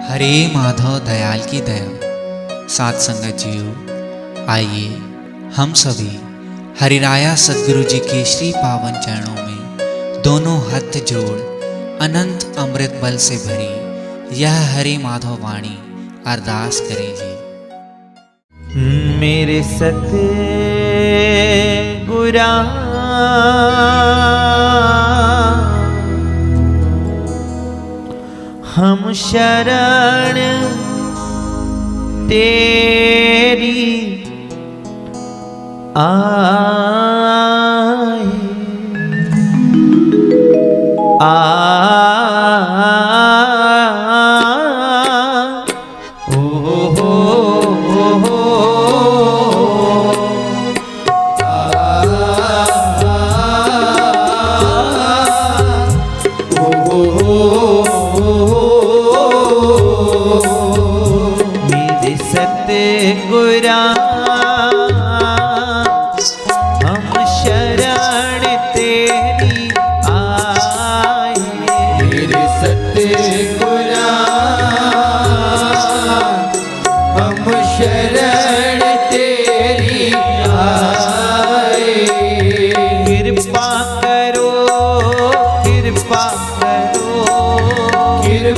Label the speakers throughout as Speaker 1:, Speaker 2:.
Speaker 1: हरे माधव दयाल की दया। साथ संगत जीव, आइए हम सभी हरिराया सद्गुरु जी के श्री पावन चरणों में दोनों हाथ जोड़ अनंत अमृत बल से भरी यह हरे माधव वाणी अरदास करें जी।
Speaker 2: मेरे सते गुरा हम शरण तेरी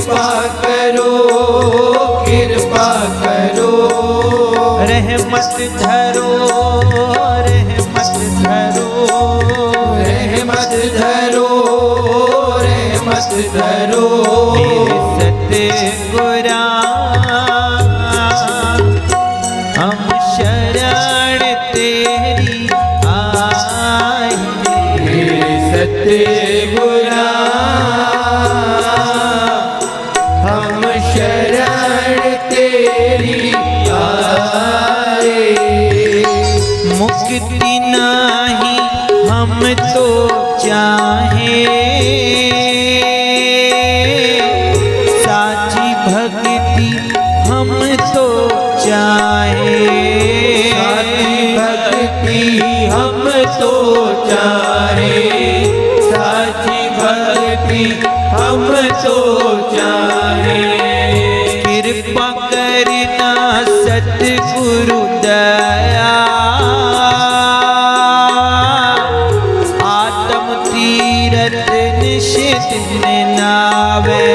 Speaker 2: रहमत धरो, रहमत धरो, रहमत धरो, रहमत धरो। मेरे सतगुरा हम शरण तेरी आए। मेरे सतगुरा हम शरण तेरी मुक्ति नाही हम तो चाहे, साची भक्ति हम तो चाहे, साची भक्ति हम तो चाहे, साची भक्ति हम तो चाहे। कृपा करना सतगुरु दया, नावे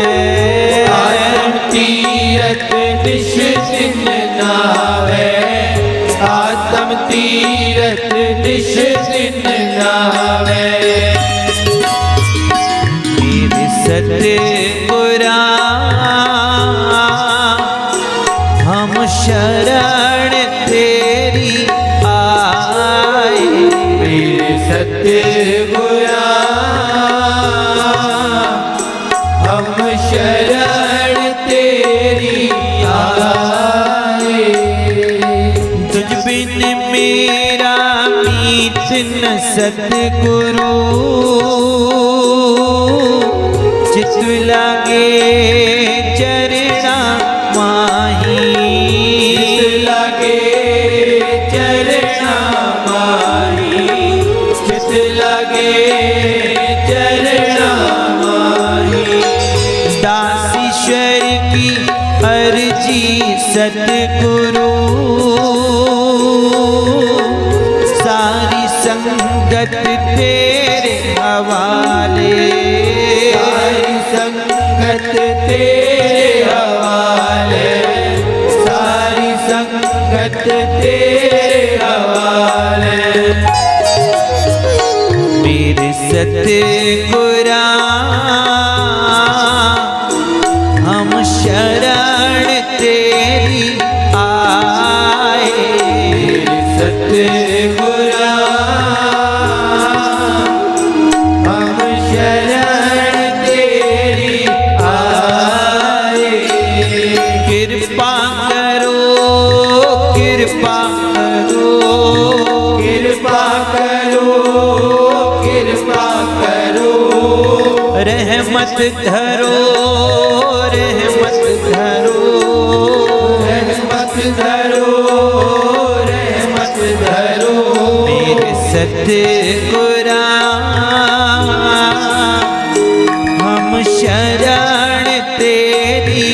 Speaker 2: आत्म तीरथ निश दिन नावे, आत्म तीरथ निश दिन नावे। मेरे सतगुरा हम शरण तेरी आए। मेरे सतगुरा शरण तेरी आए। तुझ बिन मेरा मीत न सतगुरु, चित लागे चरणा माही, चित लागे चरणा माही, चित लागे चरणा माही। दासीश्वर की अर्जी सतगुरु, सारी संगत तेरे हवाले, सारी संगत तेरे हवाले, सारी संगत तेरे हवाले। मेरे सतगुरा हम शरण तेरी आए। सतगुरा हम शरण तेरी आए। कृपा करो, कृपा करो, कृपा करो, कृपा करो। रहमत धरो, रहमत धरो, रहमत धरो, रहमत धरो। मेरे सतगुरा हम शरण तेरी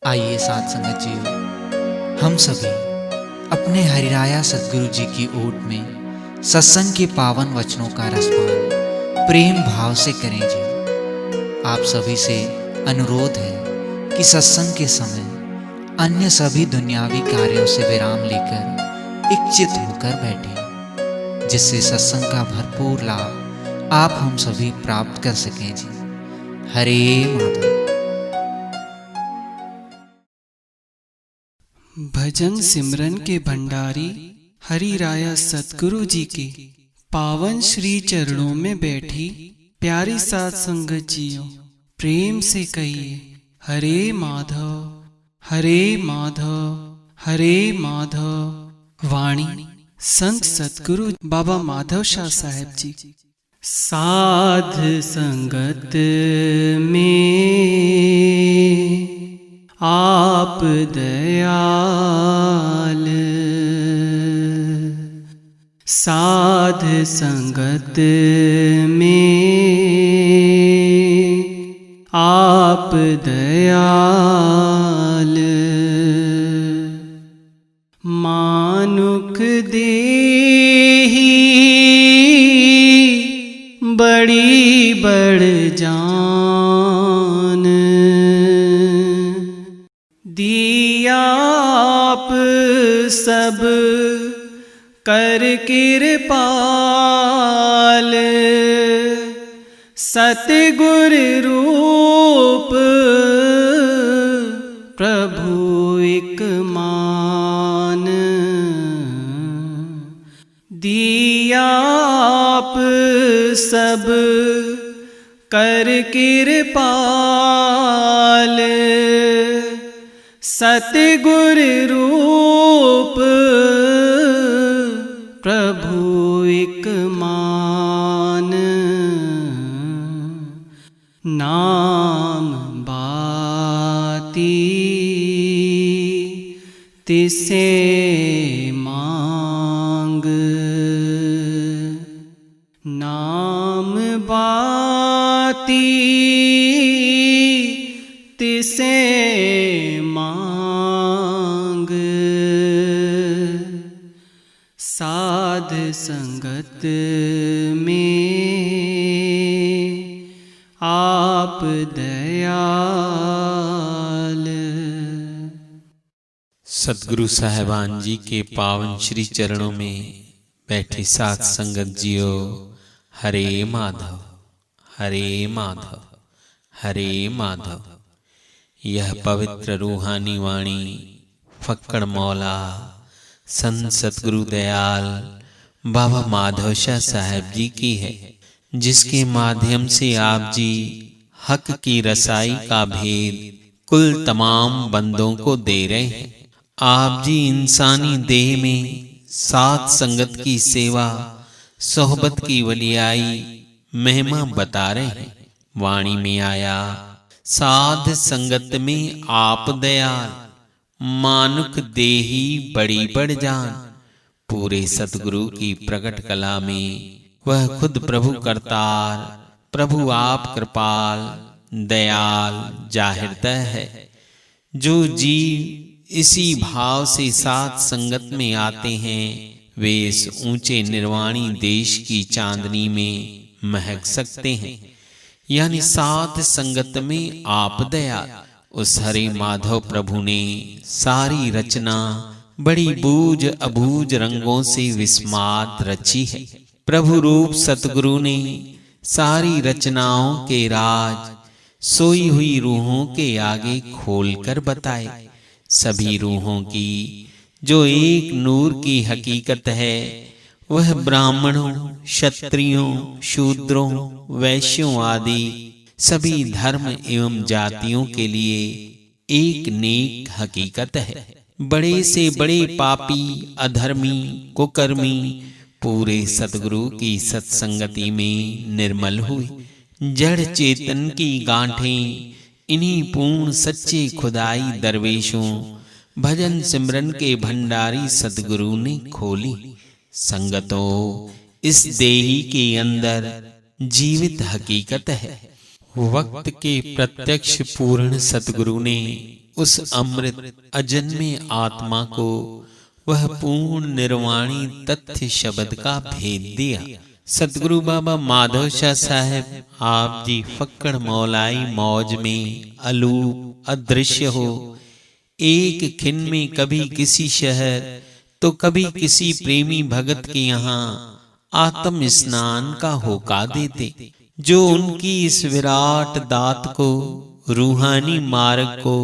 Speaker 1: आइए साथ संगत जीव, हम सभी अपने हरिराया सद्गुरु जी की ओट में सत्संग के पावन वचनों का रसपान प्रेम भाव से करें जी। आप सभी से अनुरोध है कि सत्संग के समय अन्य सभी दुनियावी कार्यों से विराम लेकर इच्छित होकर बैठें, जिससे सत्संग का भरपूर लाभ आप हम सभी प्राप्त कर सकें जी। हरे माधव।
Speaker 3: भजन सिमरन के भंडारी हरि राया सतगुरु जी के पावन श्री चरणों में बैठी प्यारी साध संगत जियो, प्रेम से कहिए हरे माधव हरे माधव हरे माधव। वाणी संत सतगुरु बाबा माधव शाह साहेब जी। साध संगत में आप दयाल, साध संगत में आप दयाल। मानुख देही बड़ी बड़ जान, दिया आप सब कर कृपाल। सतगुर रूप प्रभु एक मान, दिया आप सब कर कृपाल। सतगुर रूप प्रभु एक मान। नाम बाती तिसे मांग, नाम बाती तिसे मांग। साध संगत में आप दयाल।
Speaker 2: सतगुरु साहिबान जी के पावन श्री चरणों में बैठी साथ संगत जियो, हरे माधव हरे माधव हरे माधव। यह पवित्र रूहानी वाणी फक्कड़ मौला संत सतगुरु दयाल बाबा माधव शाह साहेब जी की है, जिसके माध्यम से आप जी हक की रसाई का भेद कुल तमाम बंदों को दे रहे हैं। आप जी इंसानी देह में साथ संगत की सेवा सोहबत की वलियाई महिमा बता रहे हैं। वाणी में आया साध संगत में आप दयाल, मानुख देही बड़ी बड़ जान। पूरे सतगुरु की प्रकट कला में वह खुद प्रभु करतार, प्रभु आप कृपाल दयाल जाहिरता है। जो जीव इसी भाव से साथ संगत में आते हैं, वे इस ऊंचे निर्वाणी देश की चांदनी में महक सकते हैं। यानी साथ संगत में आप दयाल। उस हरे माधव प्रभु ने सारी रचना बड़ी बूझ अबूझ रंगों से विस्मात रची है। प्रभु रूप सतगुरु ने सारी रचनाओं के राज सोई हुई रूहों के आगे खोलकर बताए। सभी रूहों की जो एक नूर की हकीकत है, वह ब्राह्मणों, क्षत्रियों, शूद्रों, वैश्यों आदि सभी धर्म एवं जातियों के लिए एक नेक हकीकत है। बड़े से बड़े पापी, अधर्मी, कुकर्मी पूरे सतगुरु की सत्संगति में निर्मल हुए। जड़ चेतन की गांठें इन्हीं पूर्ण सच्चे खुदाई दरवेशों भजन सिमरन के भंडारी सतगुरु ने खोली। संगतों, इस देही के अंदर जीवित हकीकत है। वक्त के प्रत्यक्ष पूर्ण सतगुरु ने उस अमृत अजन्मे आत्मा को वह पूर्ण निर्वाणी तथ्य शब्द का भेद दिया। सतगुरु बाबा माधव शाह साहब आप जी फक्कड़ मौलाई मौज में अलूप अदृश्य हो, एक खिन में कभी किसी शहर तो कभी किसी प्रेमी भगत के यहाँ आत्म स्नान का होका देते। जो उनकी इस विराट दात को, रूहानी मार्ग को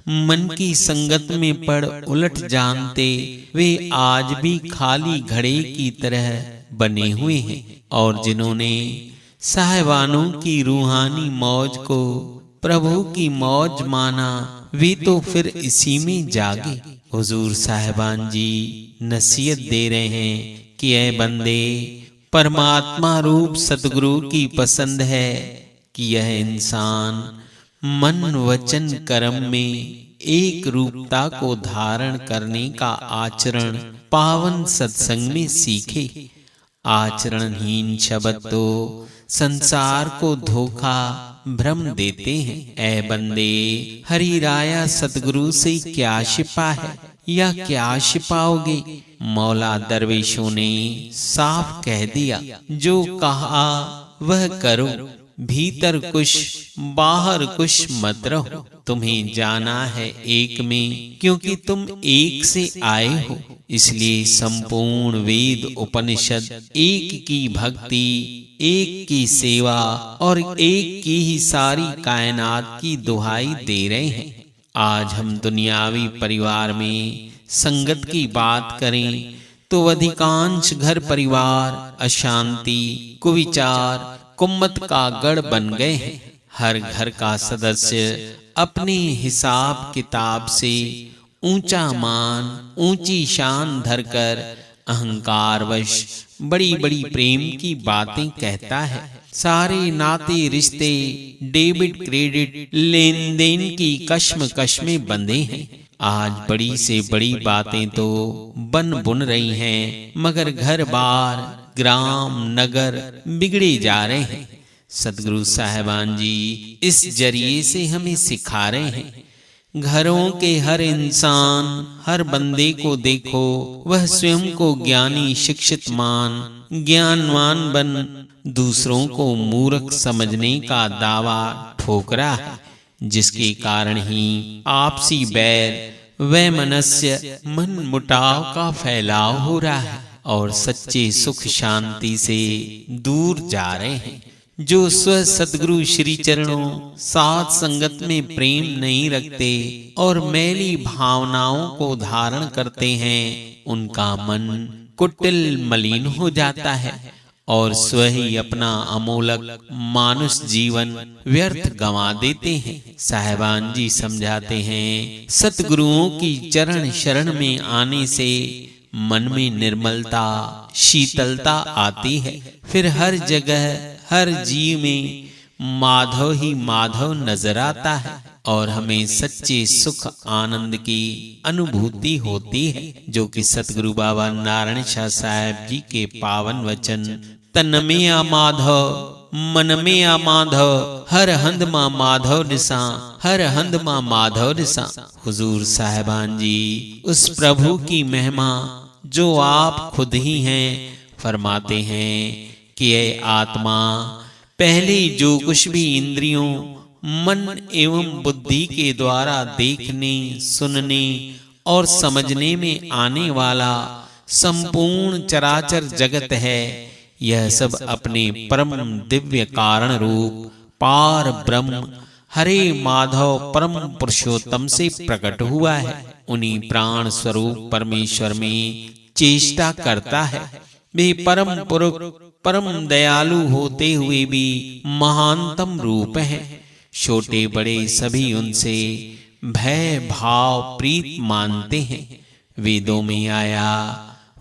Speaker 2: मन की संगत में पड़ उलट जानते, वे आज भी खाली घड़े की तरह बने हुए हैं। और जिन्होंने साहिबानों की रूहानी मौज को प्रभु की मौज माना, वे तो फिर इसी में जागे। हुजूर साहिबान जी नसीहत दे रहे हैं कि ऐ बंदे, परमात्मा रूप सतगुरु की पसंद है कि यह इंसान मन वचन कर्म में एक रूपता को धारण करने का आचरण पावन सत्संग में सीखे। आचरणहीन शब्द तो संसार को धोखा भ्रम देते हैं। ऐ बंदे, हरि राया सतगुरु से क्या छिपा है या क्या छिपाओगे? मौला दरवेशों ने साफ कह दिया, जो कहा वह करो, भीतर कुछ बाहर कुछ मत रहो। तुम्हें जाना है एक में, क्योंकि तुम एक से आए हो। इसलिए संपूर्ण वेद उपनिषद एक की भक्ति, एक की सेवा और एक की ही सारी कायनात की दुहाई दे रहे हैं। आज हम दुनियावी परिवार में संगत की बात करें तो अधिकांश घर परिवार अशांति, कुविचार, कुम्मत का गढ़ बन गए हैं। हर घर का सदस्य अपने हिसाब किताब से ऊंचा मान, ऊंची शान धरकर अहंकारवश बड़ी बड़ी प्रेम की बातें कहता है। सारे नाते रिश्ते डेबिट क्रेडिट लेन देन की कश्मकश में बंधे हैं। आज बड़ी से बड़ी बातें तो बन बुन रही हैं, मगर घर बार ग्राम नगर बिगड़े जा रहे हैं। सतगुरु साहिबान जी इस जरिए से हमें सिखा रहे हैं, घरों के हर इंसान, हर बंदे को देखो, वह स्वयं को ज्ञानी शिक्षित मान, ज्ञानवान बन दूसरों को मूर्ख समझने का दावा ठोक रहा है, जिसके कारण ही आपसी बैर वैमनस्य मन मुटाव का फैलाव हो रहा है और सच्चे सुख शांति से दूर जा रहे हैं। जो स्व सतगुरु श्री चरणों साथ संगत में प्रेम नहीं रखते और मैली भावनाओं को धारण करते हैं, उनका मन कुटिल मलिन हो जाता है और स्व ही अपना अमोलक मानुष जीवन व्यर्थ गंवा देते हैं। साहिबान जी समझाते हैं, सतगुरुओं की चरण शरण में आने से मन में निर्मलता, शीतलता आती है। फिर हर जगह हर जीव में माधव ही माधव नजर आता है और हमें सच्चे सुख आनंद की अनुभूति होती है, जो कि सतगुरु बाबा नारायण शाह साहब जी के पावन वचन तन में आ माधव मन में आ माधव, हर हंद मां माधव दिसा, हर हंद मां माधव दिसा। हुजूर साहिबान जी उस प्रभु की महिमा जो आप खुद ही हैं फरमाते हैं कि ऐ आत्मा, पहले जो कुछ भी इंद्रियों मन एवं बुद्धि के द्वारा देखने, सुनने और समझने में आने वाला संपूर्ण चराचर जगत है, यह सब अपने परम दिव्य कारण रूप पार ब्रह्म हरे माधव परम पुरुषोत्तम से प्रकट हुआ है। उन्हीं प्राण स्वरूप परमेश्वर में चेष्टा करता है। वे परम पुरुष परम दयालु होते हुए भी महानतम रूप हैं। छोटे बड़े सभी उनसे भय भाव प्रीत मानते हैं। वेदों में आया,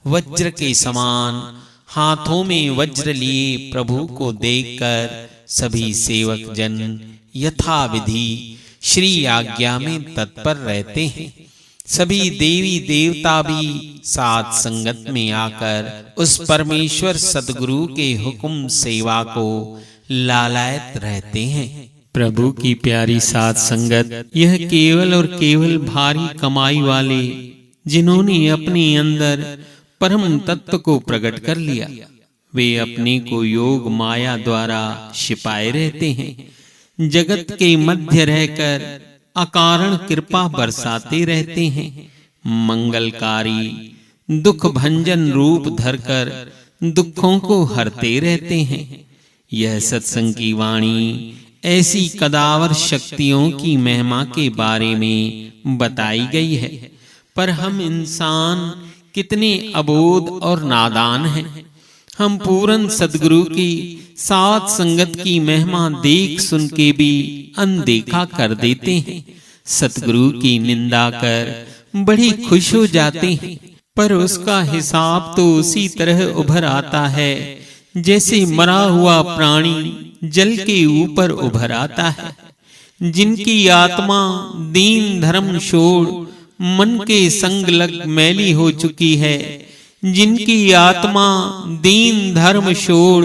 Speaker 2: वज्र के समान हाथों में वज्र लिए प्रभु को देखकर सभी सेवक जन यथाविधि श्री आज्ञा में तत्पर रहते हैं। सभी देवी देवता भी साथ संगत में आकर उस परमेश्वर सतगुरु के हुक्म सेवा को लालायत रहते हैं। प्रभु की प्यारी साथ संगत, यह केवल और केवल भारी कमाई वाले, जिन्होंने अपने अंदर परम तत्व को प्रकट कर लिया, वे अपने को योग माया द्वारा छिपाए रहते हैं। जगत के मध्य रहकर अकारण कृपा बरसाते रहते हैं। मंगलकारी दुख भंजन रूप धरकर दुखों को हरते रहते हैं। यह सत्संग की वाणी ऐसी कदावर शक्तियों की महिमा के बारे में बताई गई है, पर हम इंसान कितने अबोध और नादान हैं। हम पूर्ण सद्गुरु की साथ संगत की महिमा देख सुन के भी अनदेखा कर देते हैं। सतगुरु की निंदा कर बड़ी खुश हो जाते हैं, पर उसका हिसाब तो उसी तरह उभर आता है जैसे मरा हुआ प्राणी जल के ऊपर उभर आता है। जिनकी आत्मा दीन धर्म छोड़ मन के संग लग मैली हो चुकी है, जिनकी आत्मा दीन धर्म छोड़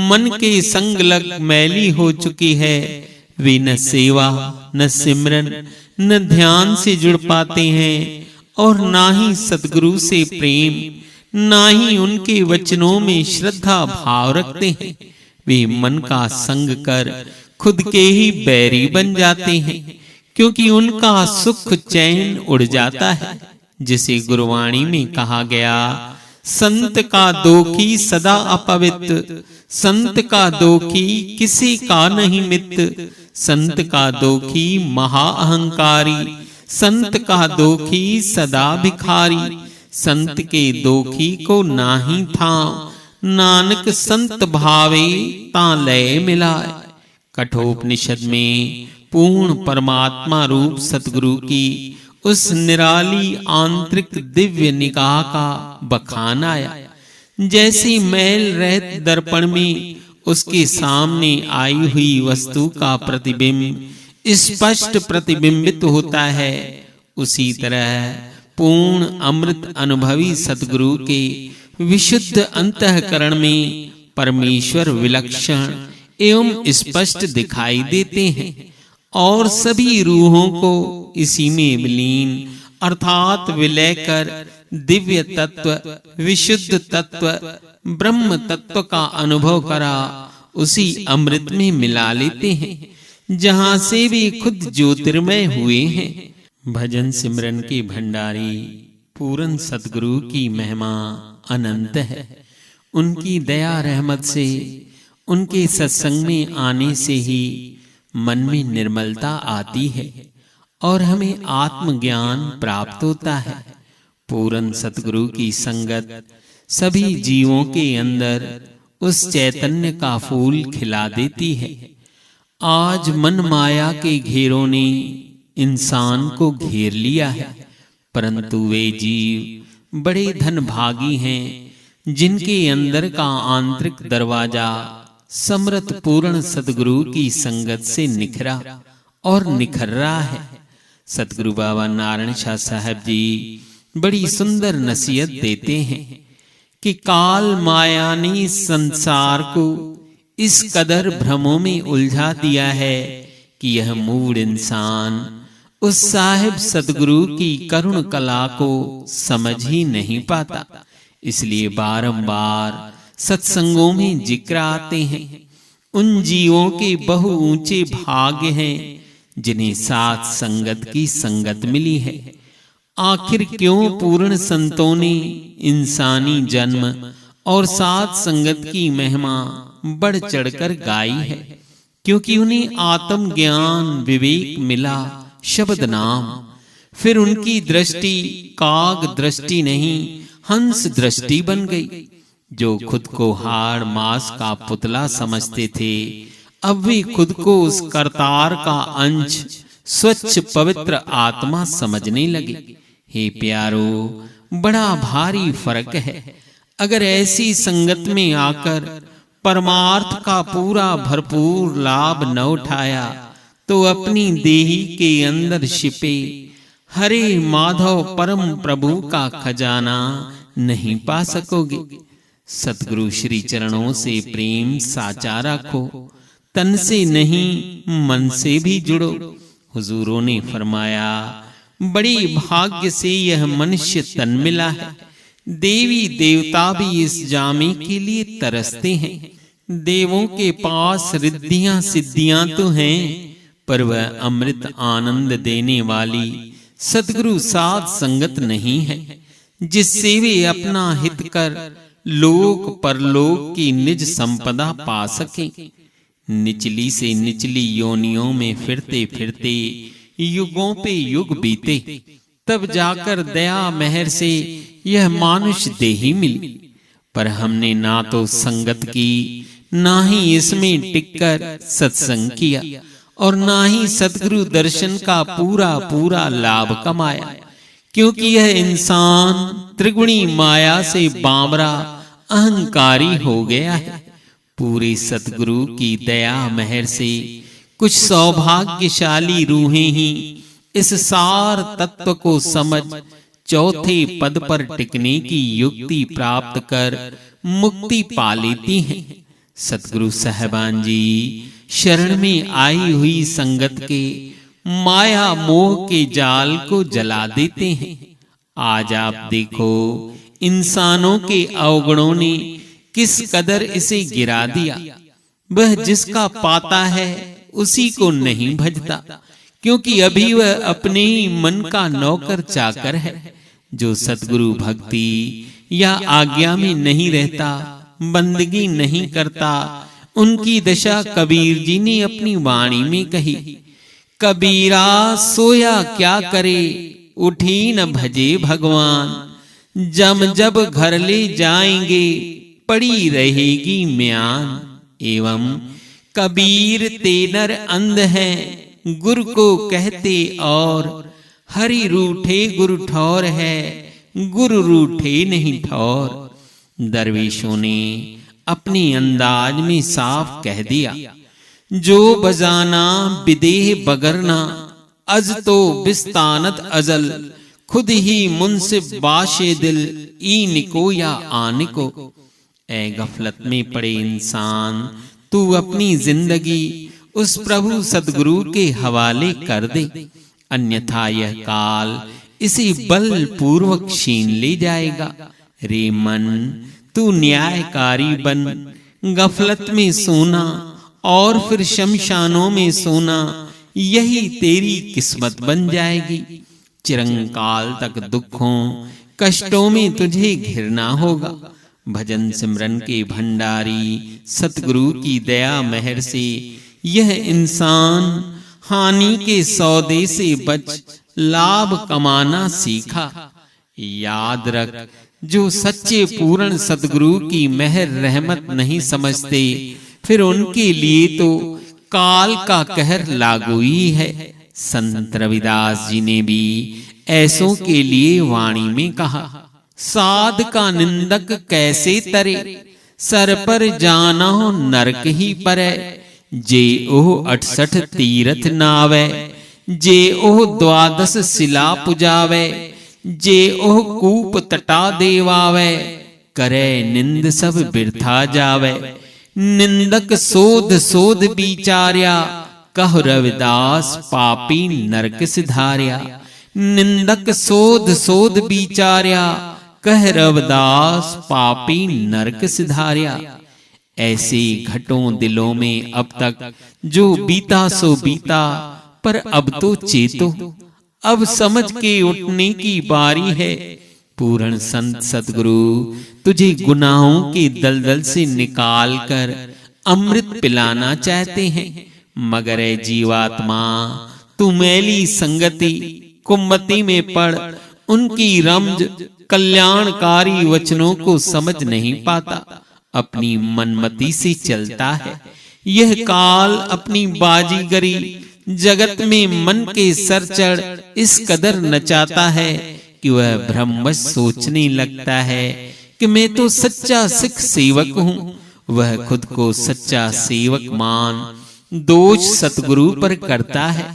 Speaker 2: मन के संग लग मैली हो चुकी है, वे न सेवा न सिमरन न ध्यान से जुड़ पाते हैं और ना ही सतगुरु से प्रेम, ना ही उनके वचनों में श्रद्धा भाव रखते हैं। वे मन का संग कर खुद के ही बैरी बन जाते हैं, क्योंकि उनका सुख चैन उड़ जाता है। जिसे गुरुवाणी में कहा गया, संत का दोखी सदा अपवित्र, संत का दोखी किसी का नहीं मित्र, संत का दोखी महा अहंकारी, संत का दोखी सदा भिखारी, संत के दोखी को नाही था, नानक संत भावे ता लय मिलाए। कठोपनिषद में पूर्ण परमात्मा रूप सतगुरु की उस निराली आंतरिक दिव्य निगाह का बखान आया। जैसे मैल रहित दर्पण में उसके सामने आई हुई वस्तु का प्रतिबिंब स्पष्ट प्रतिबिंबित होता है, उसी तरह पूर्ण अमृत अनुभवी सतगुरु के विशुद्ध अंतःकरण में परमेश्वर विलक्षण एवं स्पष्ट दिखाई देते हैं और सभी रूहों को इसी में विलीन अर्थात विलय कर दिव्य तत्व, विशुद्ध तत्व, ब्रह्म तत्व का अनुभव करा उसी अमृत में मिला लेते हैं, जहां से वे खुद ज्योतिर्मय हुए हैं। भजन सिमरन के भंडारी पूर्ण सतगुरु की महिमा अनंत है। उनकी दया रहमत से, उनके सत्संग में आने से ही मन में निर्मलता आती है और हमें आत्मज्ञान प्राप्त होता है। पूर्ण सतगुरु की संगत सभी जीवों के अंदर उस चैतन्य का फूल खिला देती है। आज मन माया के घेरों ने इंसान को घेर लिया है, परंतु वे जीव बड़े धनभागी हैं जिनके अंदर का आंतरिक दरवाजा समर्थ पूर्ण सतगुरु की संगत से निखरा और निखर रहा है। सतगुरु बाबा नारायण शाह साहब जी बड़ी सुंदर नसीहत देते हैं कि काल माया ने संसार को इस कदर भ्रमों में उलझा दिया है कि यह मूढ़ इंसान उस साहिब सतगुरु की करुण कला को समझ ही नहीं पाता। इसलिए बारंबार सत्संगों में जिक्र आते हैं उन जीवों के बहु ऊंचे भाग्य हैं जिन्हें साथ संगत की संगत मिली है। आखिर क्यों पूर्ण संतों ने इंसानी जन्म और साथ संगत की महिमा बढ़ चढ़कर गाई है? क्योंकि उन्हें आत्म ज्ञान विवेक मिला, शब्द नाम। फिर उनकी दृष्टि काग दृष्टि नहीं हंस दृष्टि बन गई। जो खुद को हाड़ मांस का पुतला समझते थे, अब वे खुद को उस करतार का अंश स्वच्छ पवित्र आत्मा समझने लगे। हे प्यारो, बड़ा भारी फर्क है। अगर ऐसी संगत में आकर परमार्थ का पूरा भरपूर लाभ न उठाया तो अपनी देही के अंदर छिपे हरे माधव परम प्रभु का खजाना नहीं पा सकोगे। सतगुरु श्री चरणों से प्रेम साचा रखो, तन से नहीं मन से भी जुड़ो। हुजूरों ने फरमाया, बड़ी भाग्य से यह मनुष्य तन मिला है। देवी देवता भी इस जामे के लिए तरसते हैं। देवों के पास रिद्धियां सिद्धियां तो हैं, पर वह अमृत आनंद देने वाली सतगुरु साध संगत नहीं है, जिससे वे अपना हित कर लोक परलोक की निज संपदा पा सकें। निचली से निचली योनियों में फिरते फिरते युगों पे युग बीते, तब जाकर दया मेहर से यह मानुष देही मिली। पर हमने ना तो संगत की, ना ही इसमें टिककर सत्संग किया, और ना ही सतगुरु दर्शन का पूरा पूरा लाभ कमाया, क्योंकि यह इंसान त्रिगुणी माया से बावरा अहंकारी हो गया है। पूरे सतगुरु की दया मेहर से कुछ सौभाग्यशाली रूहें ही इस सार तत्व को समझ चौथे पद पर टिकने की युक्ति प्राप्त कर मुक्ति पा लेती हैं। सतगुरु साहिबान जी शरण में आई हुई संगत के माया मोह के जाल को जला देते हैं। आज आप देखो, इंसानों के अवगुणों ने किस कदर इसे गिरा दिया। वह जिसका पाता है उसी को नहीं भजता, क्योंकि अभी वह अपने ही मन का नौकर चाकर है। जो सतगुरु भक्ति या आज्ञा में नहीं रहता, बंदगी नहीं करता, उनकी दशा कबीर जी ने अपनी वाणी में कही। कबीरा सोया क्या करे, उठी न भजे भगवान। जम जब घर ले जाएंगे, पड़ी रहेगी म्यान। एवं कबीर तेनर अंध है, गुरु को कहते और। हरि रूठे गुरु ठौर है, गुरु रूठे नहीं ठौर। दरवेशों ने अपने अंदाज में साफ कह दिया, जो बजाना विदेह बगरना, अज तो बिस्तानत अजल। खुद ही मुंसिफ बाशे दिल, इनको या आनिको। ए गफलत में पड़े इंसान, तू अपनी जिंदगी उस प्रभु सतगुरु के हवाले कर दे, अन्यथा यह काल इसे बलपूर्वक छीन ले जाएगा। रे मन, तू न्यायकारी बन। गफलत में सोना और फिर शमशानों में सोना, यही तेरी किस्मत बन जाएगी। चिरंकाल तक दुखों कष्टों में तुझे घिरना होगा। भजन सिमरन के भंडारी सतगुरु की दया मेहर से यह इंसान हानि के सौदे से बच लाभ कमाना सीखा। याद रख, जो सच्चे पूर्ण सतगुरु की मेहर रहमत नहीं समझते, फिर उनके लिए तो काल का कहर लागू ही है। संत रविदास जी ने भी ऐसों के लिए वाणी में कहा, साध का निंदक कैसे तरे, सर पर जाना नरक ही परै। जे ओह 68 तीरथ नावै, जे ओह 12 शिला पुजावै। जे ओह कूप तटा देवावै, करे निंद सब बिरथा जावै। निंदक सोध सोध बिचार्या, कह रविदास पापी नरक सिधार्या। निंदक सोध सोध बिचार्या, कह रविदास पापी नरक सिधार्या। ऐसे घटों दिलों में अब तक जो बीता सो बीता, पर अब तो चेतो, अब समझ के उठने की बारी है। पूर्ण संत सतगुरु तुझे गुनाहों के दलदल से निकाल कर अमृत पिलाना चाहते हैं, मगर ए जीवात्मा, तू मैली संगति कुम्मति में पड़ उनकी रमज कल्याणकारी वचनों को समझ नहीं पाता, अपनी मनमति से चलता है। यह काल अपनी बाजीगरी जगत में मन के सर चढ़ इस कदर नचाता है कि वह भ्रमवश सोचने लगता है कि मैं तो सच्चा सिख सेवक हूँ। वह खुद को सच्चा सेवक मान दोष सतगुरु पर करता है,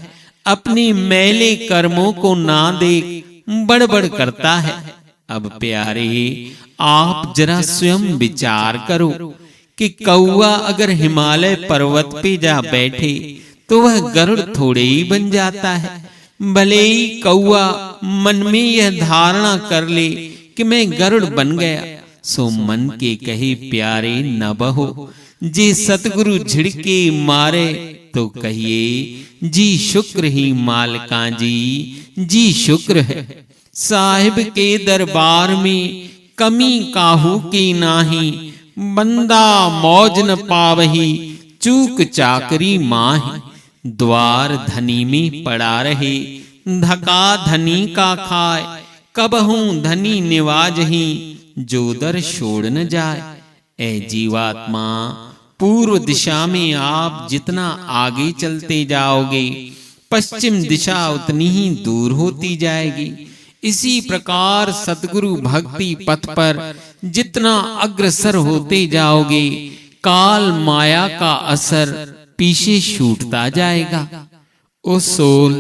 Speaker 2: अपने मैले कर्मों को ना देख बड़बड़ करता है। अब प्यारे, आप जरा स्वयं विचार करो कि कौआ अगर हिमालय पर्वत पे जा बैठे तो वह गरुड़ थोड़े ही बन जाता है। भले ही कौआ मन में यह धारणा कर ले कि मैं गरुड़ बन गया, सो मन के कहे प्यारे न बहो। जे सतगुरु झिड़के मारे तो कहिए जी शुक्र ही मालका जी शुक्र है। साहिब के दरबार में कमी काहू की नाही, बंदा मौज न पावही चूक चाकरी माही। द्वार धनी में पड़ा रहे धका धनी का खाए, कबहू धनी निवाजही जो दर छोड़ न जाए। ए जीवात्मा, पूर्व दिशा में आप जितना आगे चलते जाओगे पश्चिम दिशा उतनी ही दूर होती जाएगी। इसी प्रकार सतगुरु भक्ति पथ पर जितना अग्रसर होते जाओगे काल माया का असर पीछे छूटता जाएगा। ओ सोल,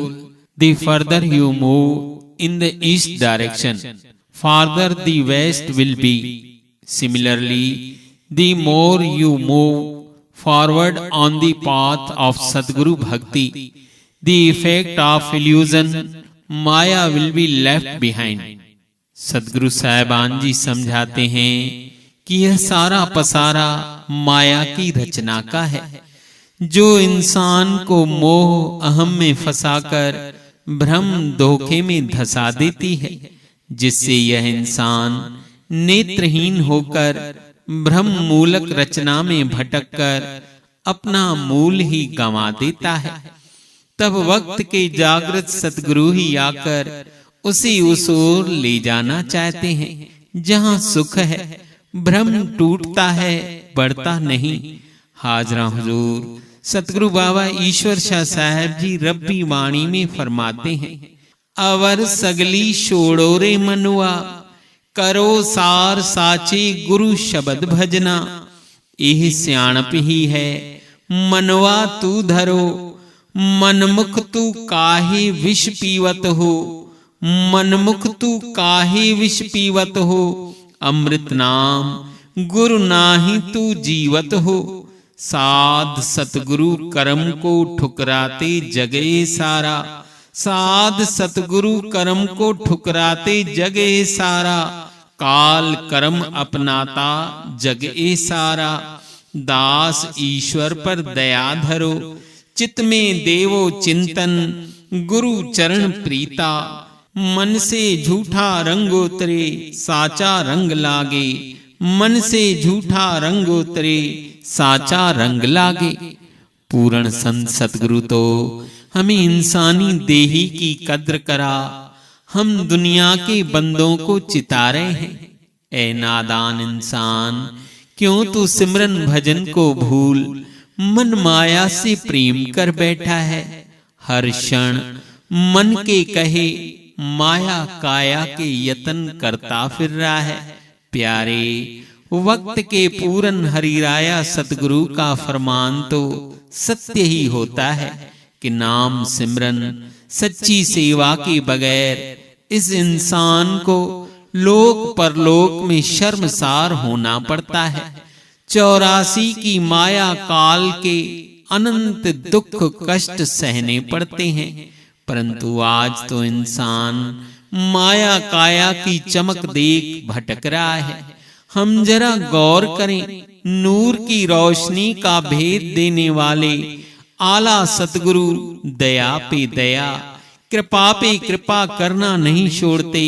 Speaker 2: the further you move in the east direction, farther the west will be. Similarly, the more you move forward on the path of Sadguru Bhakti, the effect of illusion, Maya will be left behind. सदगुरु साहिबान जी समझाते हैं कि यह सारा पसारा माया की रचना का है, जो इंसान को मोह अहम में फंसाकर भ्रम धोखे में धंसा देती है, जिससे यह इंसान नेत्रहीन होकर ब्रह्म मूलक रचना में भटककर अपना मूल ही गंवा देता है। तब वक्त के जागृत सतगुरु ही आकर उसे उस ओर ले जाना चाहते हैं जहां सुख है, भ्रम टूटता है, बढ़ता नहीं। हाजरा हुजूर सतगुरु बाबा ईश्वर शाह साहब जी रब्बी वाणी में फरमाते हैं, अवर सगली छोड़ोरे मनुआ, करो सार साचे गुरु शब्द भजना। यह सियाणप ही है मनवा तू धरो, मनमुख तू काहे विष पीवत हो। मनमुख तू काहे विष पीवत हो, अमृत नाम गुरु नाही तू जीवत हो। साध सतगुरु कर्म को ठुकराते जगे सारा, साध सतगुरु कर्म को ठुकराते जगे सारा। काल कर्म अपनाता जगे सारा, दास ईश्वर पर दया धरो। चित में देवो चिंतन गुरु चरण प्रीता, मन से झूठा रंग उतरे साचा रंग लागे। मन से झूठा रंग उतरे साचा रंग लागे। पूर्ण संत सतगुरु तो हमें इंसानी देही की कद्र करा हम दुनिया के बंदों को चिता रहे हैं। ए नादान इंसान, क्यों तू सिमरन भजन को भूल मन माया से प्रेम कर बैठा है। हर क्षण मन के कहे माया काया के यतन करता फिर रहा है। प्यारे, वक्त के पूरन हरिराया सतगुरु का फरमान तो सत्य ही होता है कि नाम सिमरन सच्ची सेवा के बगैर इस इंसान को लोक परलोक में शर्मसार होना पड़ता है। 84 की माया काल के अनंत दुख कष्ट सहने पड़ते हैं, परंतु आज तो इंसान माया काया की चमक देख भटक रहा है। हम जरा गौर करें, नूर की रोशनी का भेद देने वाले आला सतगुरु दया पे दया, कृपा पे कृपा करना नहीं छोड़ते।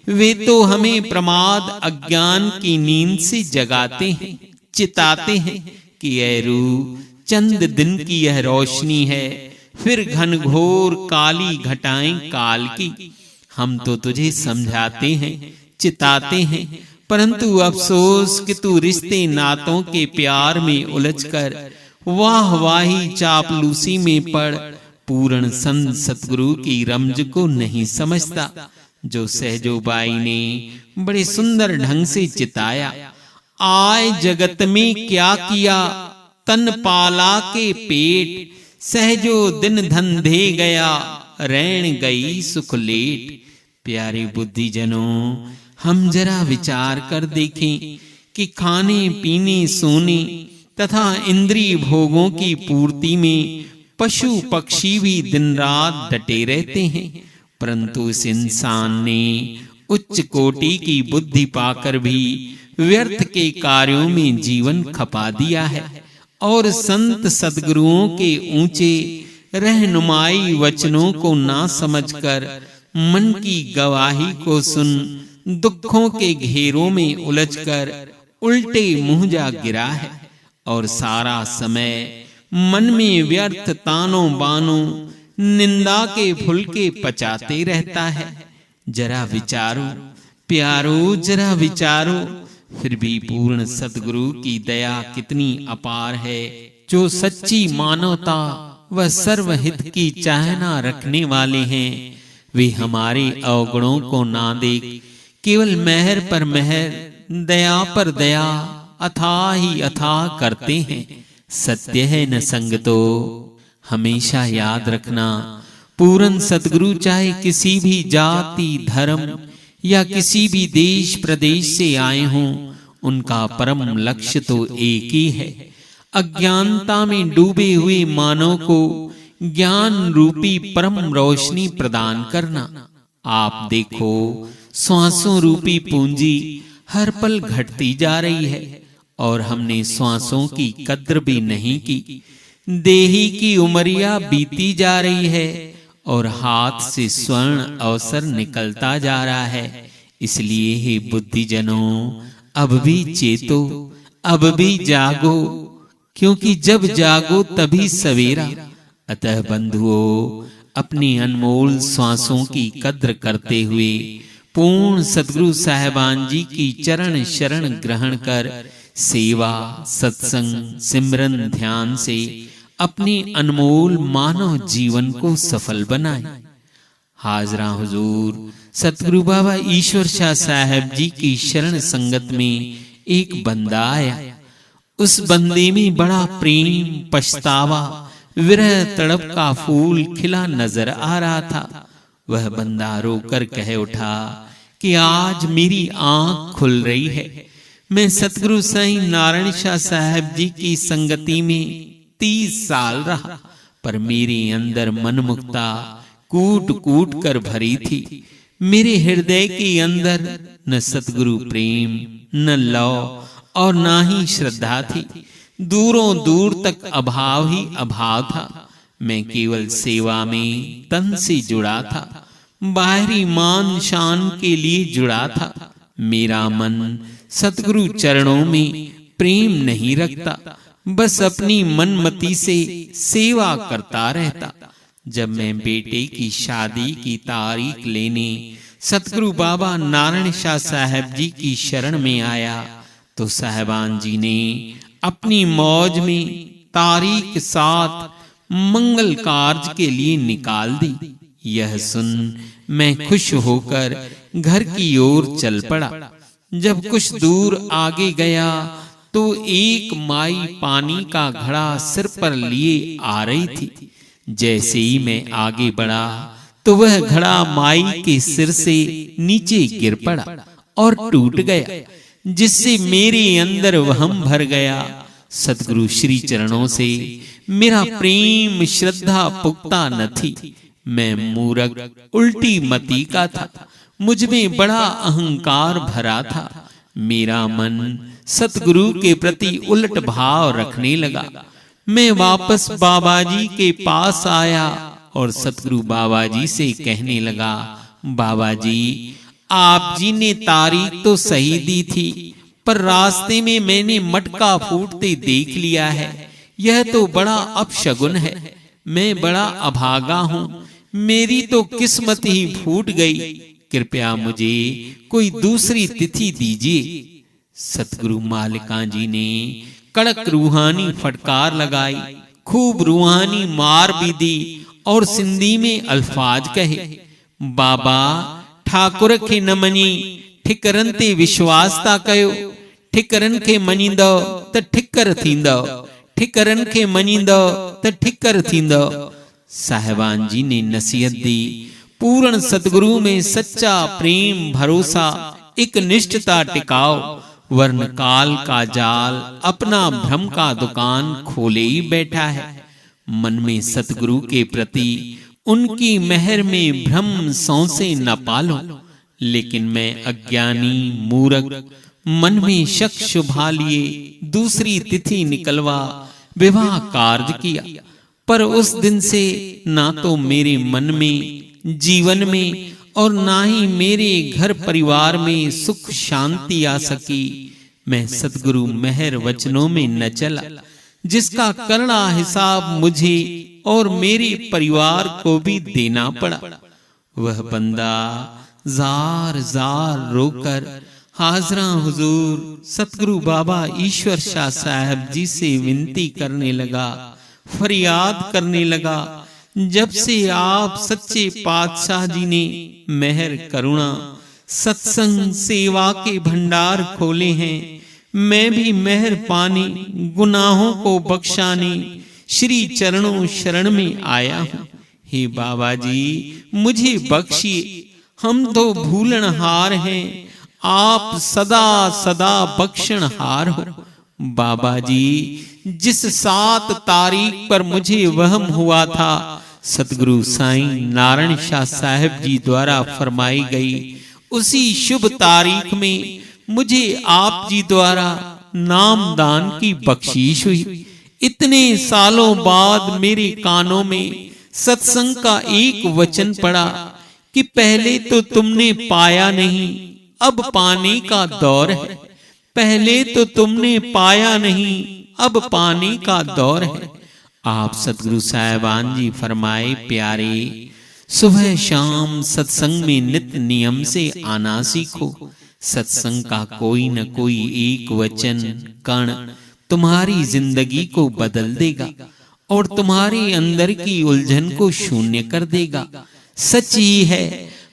Speaker 2: वे तो हमें प्रमाद अज्ञान की नींद से जगाते हैं, चिताते हैं कि ऐ रूह, चंद दिन की यह रोशनी है, फिर घनघोर काली घटाएं काल की। हम तो तुझे समझाते हैं, चिताते हैं, परंतु अफसोस कि तू रिश्ते नातों के प्यार में उलझकर वाह वाही चापलूसी में पड़ पूर्ण संत सतगुरु की रमज को नहीं समझता, जो सहजोबाई ने बड़े सुंदर ढंग से चिताया। आय जगत में क्या किया, तन पाला के पेट, सहजो दिन धंधे गया, रैन गई सुख लेट। प्यारे बुद्धिजनों, हम जरा विचार कर देखें कि खाने पीने सोने तथा इंद्रिय भोगों की पूर्ति में पशु पक्षी भी दिन रात डटे रहते हैं, परंतु इस इंसान ने उच्च कोटि की बुद्धि पाकर भी व्यर्थ के कार्यों में जीवन खपा दिया है और संत सद्गुरुओं के ऊंचे रहनुमाई वचनों को ना समझकर मन की गवाही को सुन दुखों के घेरों में उलझकर उल्टे मुंह जा गिरा है और सारा समय मन में व्यर्थ तानों बानों निंदा के फुलके पचाते रहता है। जरा विचारो प्यारो, जरा विचारो, फिर भी पूर्ण सद्गुरु की दया कितनी अपार है, जो सच्ची मानवता व सर्वहित की चाहना रखने वाले हैं। वे हमारे अवगुणों को ना देख केवल मेहर पर मेहर, दया पर दया अथाह ही अथाह करते हैं। सत्य है न संगतो। हमेशा याद रखना, पूर्ण सद्गुरु चाहे किसी भी जाति धर्म या किसी भी देश प्रदेश से आए हों, उनका परम लक्ष्य तो एक ही है, अज्ञानता में डूबे हुए मानव को ज्ञान रूपी परम रोशनी प्रदान करना। आप देखो, श्वासों रूपी पूंजी हर पल घटती जा रही है और हमने श्वासों की कद्र भी नहीं की। देही की उमरिया बीती जा रही है और हाथ से स्वर्ण अवसर निकलता जा रहा है। इसलिए हे बुद्धिजनों, अब भी चेतो, अब भी जागो, क्योंकि जब जागो तभी सवेरा। अतः बंधुओं, अपनी अनमोल श्वासों की कद्र करते हुए पूर्ण सद्गुरु साहिबान जी की चरण शरण ग्रहण कर सेवा, सत्संग, सिमरन, ध्यान से अपने अनमोल मानव जीवन को सफल बनाएं। हाजरा हुजूर सतगुरु बाबा ईश्वर शाह साहब जी की शरण संगत में एक बंदा आया। उस बंदे में बड़ा प्रेम, पछतावा, विरह तड़प का फूल खिला नजर आ रहा था। वह बंदा रोकर कह उठा कि आज मेरी आंख खुल रही है। मैं सतगुरु साईं नारायण शाह साहब जी की संगति में 30 साल रहा, पर मेरे अंदर मनमुक्ता कूट कूट कर भरी थी। मेरे हृदय के अंदर न सतगुरु प्रेम, न लौ और न ही श्रद्धा थी। दूरों दूर तक अभाव ही अभाव था। मैं केवल सेवा में तन से जुड़ा था, बाहरी मान शान के लिए जुड़ा था। मेरा मन सतगुरु चरणों में प्रेम नहीं रखता, बस अपनी मनमति से सेवा करता रहता। जब मैं बेटे की शादी की तारीख लेने सतगुरु बाबा नारायण शाह साहब जी की शरण में आया तो साहिबान जी ने अपनी मौज में तारीख 7 मंगल कार्य के लिए निकाल दी। यह सुन मैं खुश होकर घर की ओर चल पड़ा। जब कुछ दूर आगे गया तो एक माई पानी का घड़ा सिर पर लिए आ रही थी। जैसे ही मैं आगे बढ़ा तो वह घड़ा माई के सिर से नीचे गिर पड़ा और टूट गया, जिससे मेरे अंदर वहम भर गया। सतगुरु श्री चरणों से मेरा प्रेम श्रद्धा पुख्ता न थी। मैं मूर्ख उल्टी मति का था। मुझ में बड़ा अहंकार भरा था। मेरा मन सतगुरु के प्रति उलट भाव रखने लगा। मैं वापस बाबा जी के पास आया और सतगुरु बाबा जी से कहने लगा, बाबा जी, आप जी ने तारीख तो सही दी थी, पर रास्ते में मैंने मटका फूटते देख लिया है। यह तो बड़ा अपशगुन है। मैं बड़ा अभागा हूँ। मेरी तो किस्मत ही फूट गई। कृपया मुझे कोई दूसरी तिथि दीजिए। सतगुरु मालिका जी ने कड़क रूहानी फटकार लगाई, खूब रूहानी मार भी दी और सिंधी में अल्फाज कहे, बाबा ठाकुर के न मनी ठिकरन ते विश्वास ता कयो। ठिकरन के मनींदो त ठिकर थींदो, ठिकरन के मनींदो त ठिकर थींदो। साहिबान जी ने नसीहत दी, पूर्ण सतगुरु में सच्चा प्रेम भरोसा एक निष्ठता टिकाओ। वर्ण काल का जाल अपना भ्रम का दुकान खोले ही बैठा है। मन में सतगुरु के प्रति उनकी मेहर में भ्रम सौंसे न पालो, लेकिन मैं अज्ञानी मूर्ख मन में शक शुभा लिए दूसरी तिथि निकलवा विवाह कार्य किया। पर उस दिन से ना तो मेरे मन में, जीवन में और ना ही मेरे घर परिवार में सुख शांति आ सकी। मैं सतगुरु मेहर वचनों में न चला, जिसका करना हिसाब मुझे और मेरे परिवार को भी देना पड़ा। वह बंदा जार जार रोकर हाजरा हुजूर सतगुरु बाबा ईश्वर शाह साहब जी से विनती करने लगा, फरियाद करने लगा, जब से आप सच्चे पातशाह जी ने मेहर करुणा सत्संग सेवा के भंडार खोले हैं, मैं भी मेहर पाने गुनाहों को बख्शाने श्री चरणों शरण में आया हूँ। हे बाबा जी मुझे बख्शिए, हम तो भूलनहार हैं, आप सदा सदा बख्शनहार हो। बाबा जी जिस 7 तारीख पर मुझे वहम हुआ था, सतगुरु साईं नारायण शाह साहब जी द्वारा फरमाई गई उसी शुभ तारीख में मुझे आप जी द्वारा नामदान की बख्शीश हुई। इतने सालों बाद मेरे कानों में सत्संग का एक वचन पड़ा कि पहले तो तुमने पाया नहीं, अब पाने का दौर है। पहले तो तुमने पाया नहीं, अब पाने का दौर है। आप सतगुरु साहिबान जी फरमाए, प्यारे सुबह शाम सत्संग में नित नियम से आना सीखो। सत्संग का कोई न कोई एक वचन कण तुम्हारी जिंदगी को बदल देगा और तुम्हारे अंदर की उलझन को शून्य कर देगा। सच ही है,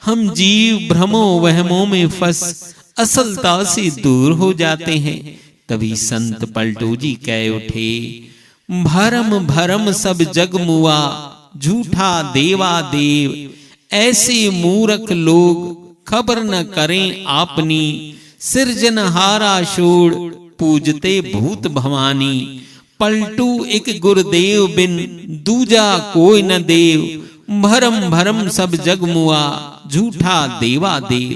Speaker 2: हम जीव भ्रमों वहमों में फंस असलता से दूर हो जाते हैं। तभी संत पलटू जी कह उठे, भरम भरम सब जग मुआ, झूठा देवा देव। ऐसे मूर्ख लोग खबर न करें आपनी, सिरजनहारा छोड़ पूजते भूत भवानी। पलटू एक गुरुदेव बिन दूजा कोई न देव, भरम भरम सब जग मुआ, झूठा देवा देव।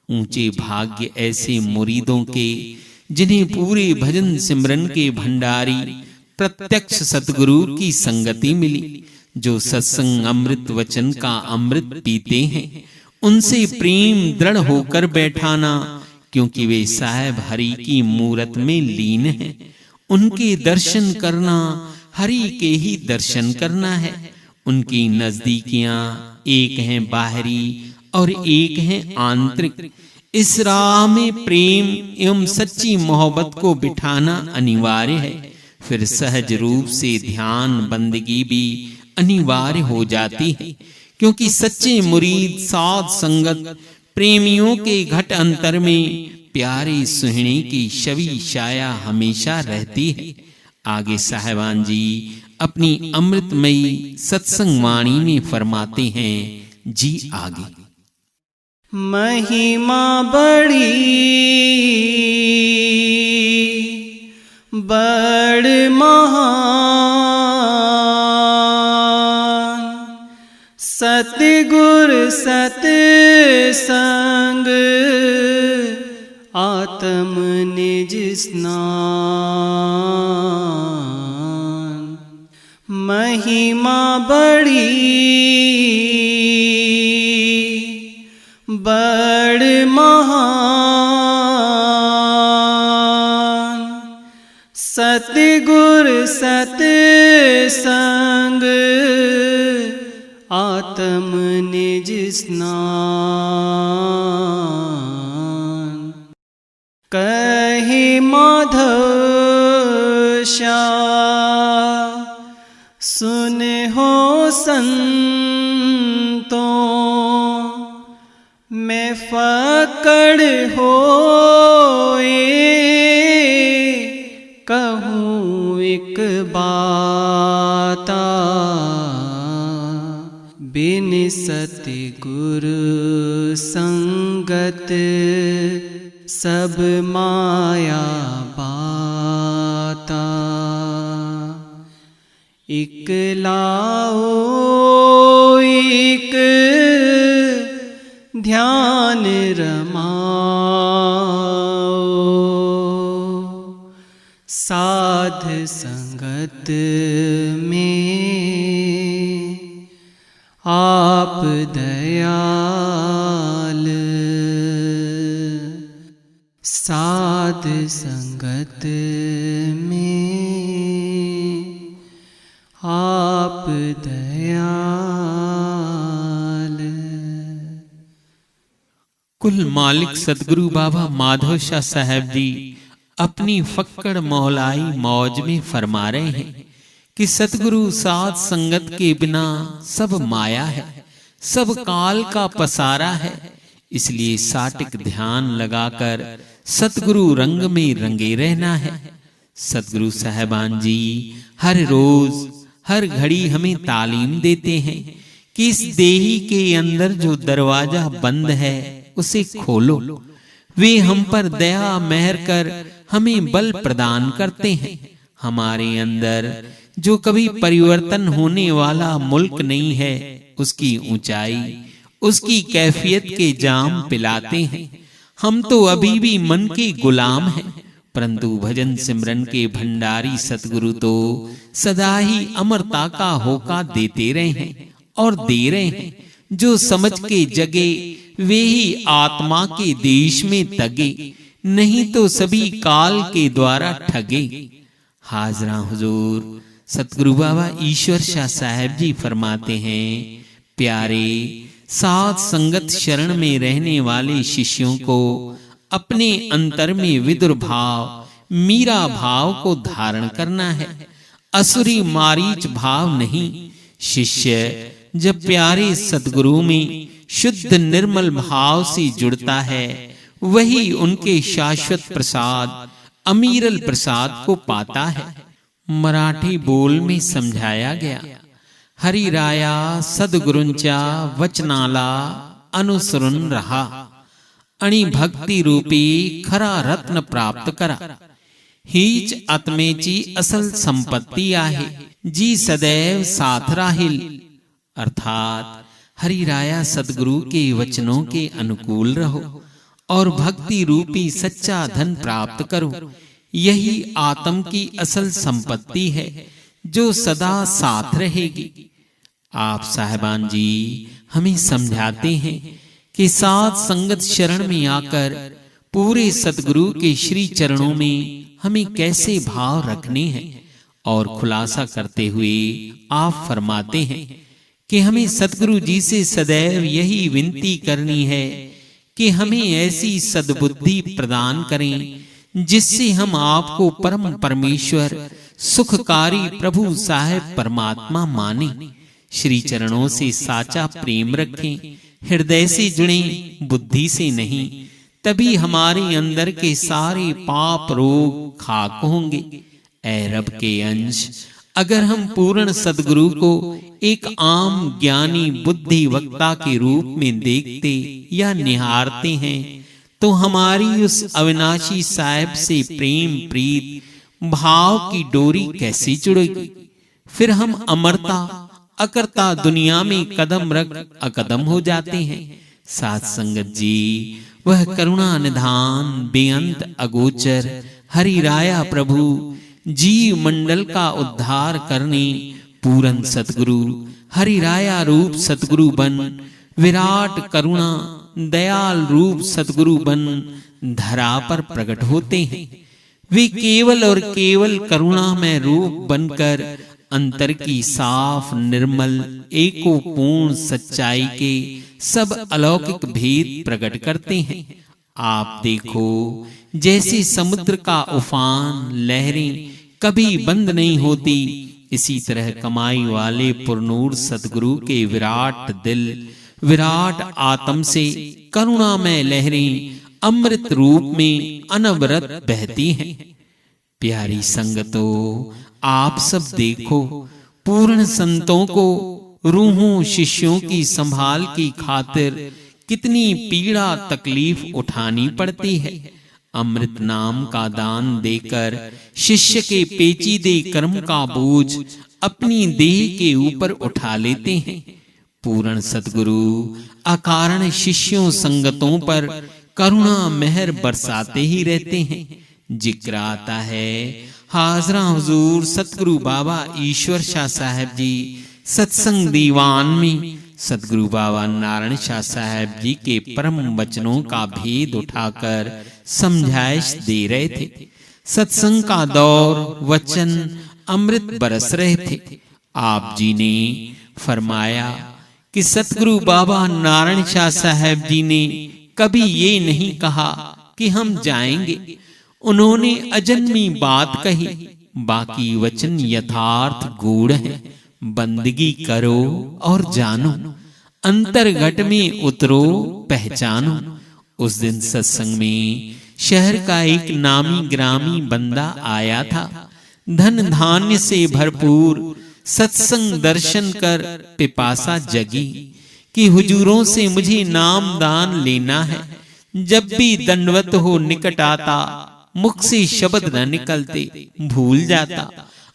Speaker 2: ऊंचे भाग्य ऐसे मुरीदों के जिन्हें पूरे भजन सिमरन के भंडारी प्रत्यक्ष सतगुरु की संगति मिली, जो सत्संग अमृत वचन का अमृत पीते हैं। उनसे प्रेम दृढ़ होकर बैठाना, क्योंकि वे साहब हरि की मूरत में लीन हैं। उनके दर्शन करना हरि के ही दर्शन करना है। उनकी नजदीकियां एक हैं बाहरी और एक हैं आंतरिक। इस राह में प्रेम एवं सच्ची मोहब्बत को बिठाना अनिवार्य है। फिर सहज रूप से ध्यान बंदगी भी अनिवार्य हो जाती है, क्योंकि सच्चे मुरीद साध संगत प्रेमियों के घट अंतर में प्यारे सुहने की छवि छाया हमेशा रहती है। आगे साहिबान जी अपनी अमृतमयी सत्संग वाणी में फरमाते हैं, जी आगे।
Speaker 3: महिमा बड़ी बड़ महान, सतगुर सत्संग आत्म निज स्नान। महिमा बड़ी बड़ महान, सतगुर सत्संग आत्म निज स्नान। कहे माधव शाह सुन हो संतों, मैं फकड़ होए कहूँ एक बाता, बिन सतगुरु संगत सब माया बाता। इक लाओ एक ध्यान रमाओ, साध संगत में आप दयाल। साध संगत में आप दयाल।
Speaker 2: कुल मालिक सतगुरु बाबा माधव शाह साहब जी अपनी फक्कड़ मौलाई मौज में फरमा रहे हैं कि सतगुरु साध संगत के बिना सब माया है, सब काल का पसारा है। इसलिए साटिक ध्यान लगाकर सतगुरु रंग में रंगे रहना है। सतगुरु साहिबान जी हर रोज हर घड़ी हमें तालीम देते हैं कि इस देही के अंदर जो दरवाजा बंद है उसे खोलो। वे हम पर दया मेहर कर हमें बल प्रदान करते हैं। हमारे अंदर जो कभी परिवर्तन होने वाला मुल्क नहीं है, उसकी ऊंचाई, उसकी कैफियत के जाम पिलाते हैं। हम तो अभी भी मन के गुलाम हैं, परंतु भजन सिमरन के भंडारी सतगुरु तो सदा ही अमरता का होका देते रहे हैं और दे रहे हैं। जो समझ के जगे वे ही आत्मा के देश में तगे, नहीं तो सभी काल के द्वारा ठगे। हाजरा हुजूर सतगुरु बाबा ईश्वर शाह साहब जी फरमाते हैं, प्यारे साध संगत शरण में रहने वाले शिष्यों को अपने अंतर में विदुर भाव, मीरा भाव को धारण करना है, असुरी मारीच भाव नहीं। शिष्य जब प्यारे सतगुरु में शुद्ध निर्मल भाव से जुड़ता है, वही उनके शाश्वत प्रसाद अमीरल प्रसाद को पाता है। मराठी बोल में समझाया गया, हरि राया सदगुरुंचा वचनाला अनुसरून रहा, आणि भक्ती रूपी खरा रत्न प्राप्त करा। हीच आत्मेची असल संपत्ती आहे, जी सदैव साथ राहील। अर्थात हरि राया सदगुरु के वचनों के अनुकूल रहो और भक्ति रूपी सच्चा धन प्राप्त करो। यही आत्म की असल संपत्ति है जो सदा साथ रहेगी। आप साहिबान जी हमें समझाते हैं कि साध संगत शरण में आकर पूरे सतगुरु के श्री चरणों में हमें कैसे भाव रखने हैं, और खुलासा करते हुए आप फरमाते हैं कि हमें सतगुरु जी से सदैव यही विनती करनी है कि हमें ऐसी सद्बुद्धि प्रदान करें जिससे हम आपको परम परमेश्वर सुखकारी प्रभु साहेब परमात्मा माने। श्री चरणों से साचा प्रेम रखें, हृदय से जुड़ें, बुद्धि से नहीं। तभी हमारे अंदर के सारे पाप रोग खाक होंगे। ऐ रब के अंश, अगर हम पूर्ण सदगुरु को एक आम ज्ञानी बुद्धि वक्ता के रूप में देखते या निहारते हैं, तो हमारी उस अविनाशी साहिब से प्रेम प्रीत भाव की डोरी कैसे जुड़ेगी। फिर हम अमरता अकर्ता दुनिया में कदम रख अकदम हो जाते हैं। साथ संगत जी वह करुणा निधान बेअंत अगोचर हरि राया प्रभु जीव मंडल का उद्धार करने पूरन सतगुरु हरि राया रूप सतगुरु बन विराट करुणा दयाल रूप सतगुरु बन धरा पर प्रकट होते हैं। वे केवल और केवल करुणा में रूप बनकर अंतर की साफ निर्मल एको पूर्ण सच्चाई के सब अलौकिक भेद प्रकट करते हैं। आप देखो, जैसे समुद्र का उफान लहरें कभी बंद नहीं होती, इसी तरह कमाई वाले पुरनूर सतगुरु के विराट दिल विराट आत्म से करुणा में लहरें अमृत रूप में अनवरत बहती हैं। प्यारी संगतों, आप सब देखो, पूर्ण संतों को रूहों शिष्यों की संभाल की खातिर कितनी पीड़ा तकलीफ उठानी पड़ती है। अमृत नाम का दान देकर शिष्य के पेचीदे कर्म का बोझ अपनी देह के ऊपर उठा लेते हैं। पूर्ण सद्गुरु अकारण शिष्यों संगतों पर करुणा मेहर बरसाते ही रहते हैं। जिक्र आता है, हाजरा हुजूर सतगुरु बाबा ईश्वर शाह साहब जी सत्संग दीवान में सतगुरु बाबा नारायण शाह साहब जी के परम वचनों का भेद उठाकर समझाइश दे रहे थे। सत्संग का दौर वचन अमृत बरस रहे थे। आप जी ने फरमाया कि सतगुरु बाबा नारायण शाह साहब जी ने कभी ये नहीं कहा कि हम जाएंगे। उन्होंने अजन्मी बात कही, बाकी वचन यथार्थ गूढ़ है। बंदगी करो और जानो, अंतर्घट में उतरो पहचानो। उस दिन सत्संग में शहर का एक नामी ग्रामी बंदा आया था। धन धान्य से भरपूर सत्संग दर्शन कर पिपासा जगी कि हुजूरों से मुझे नाम दान लेना है। जब भी दंडवत हो निकट आता, मुख से शब्द न निकलते, भूल जाता।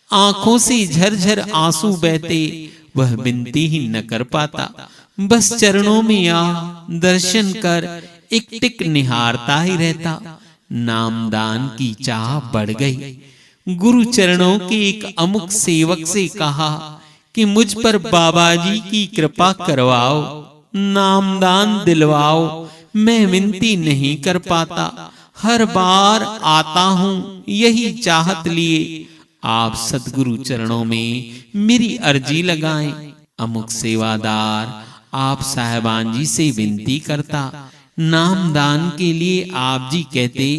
Speaker 2: आंखों से झरझर आंसू बहते, वह विनती ही न कर पाता। बस चरणों में आ दर्शन कर एक टिक निहारता ही रहता। नामदान की चाह बढ़ गई। गुरु चरणों के एक अमुक सेवक से कहा कि मुझ पर बाबा जी की कृपा करवाओ, नामदान दिलवाओ। मैं विनती नहीं कर पाता, हर बार आता हूं यही चाहत लिए। आप सतगुरु चरणों में मेरी अर्जी लगाएं। अमुक सेवादार आप साहिबान जी से विनती करता। नामदान के लिए आप जी कहते,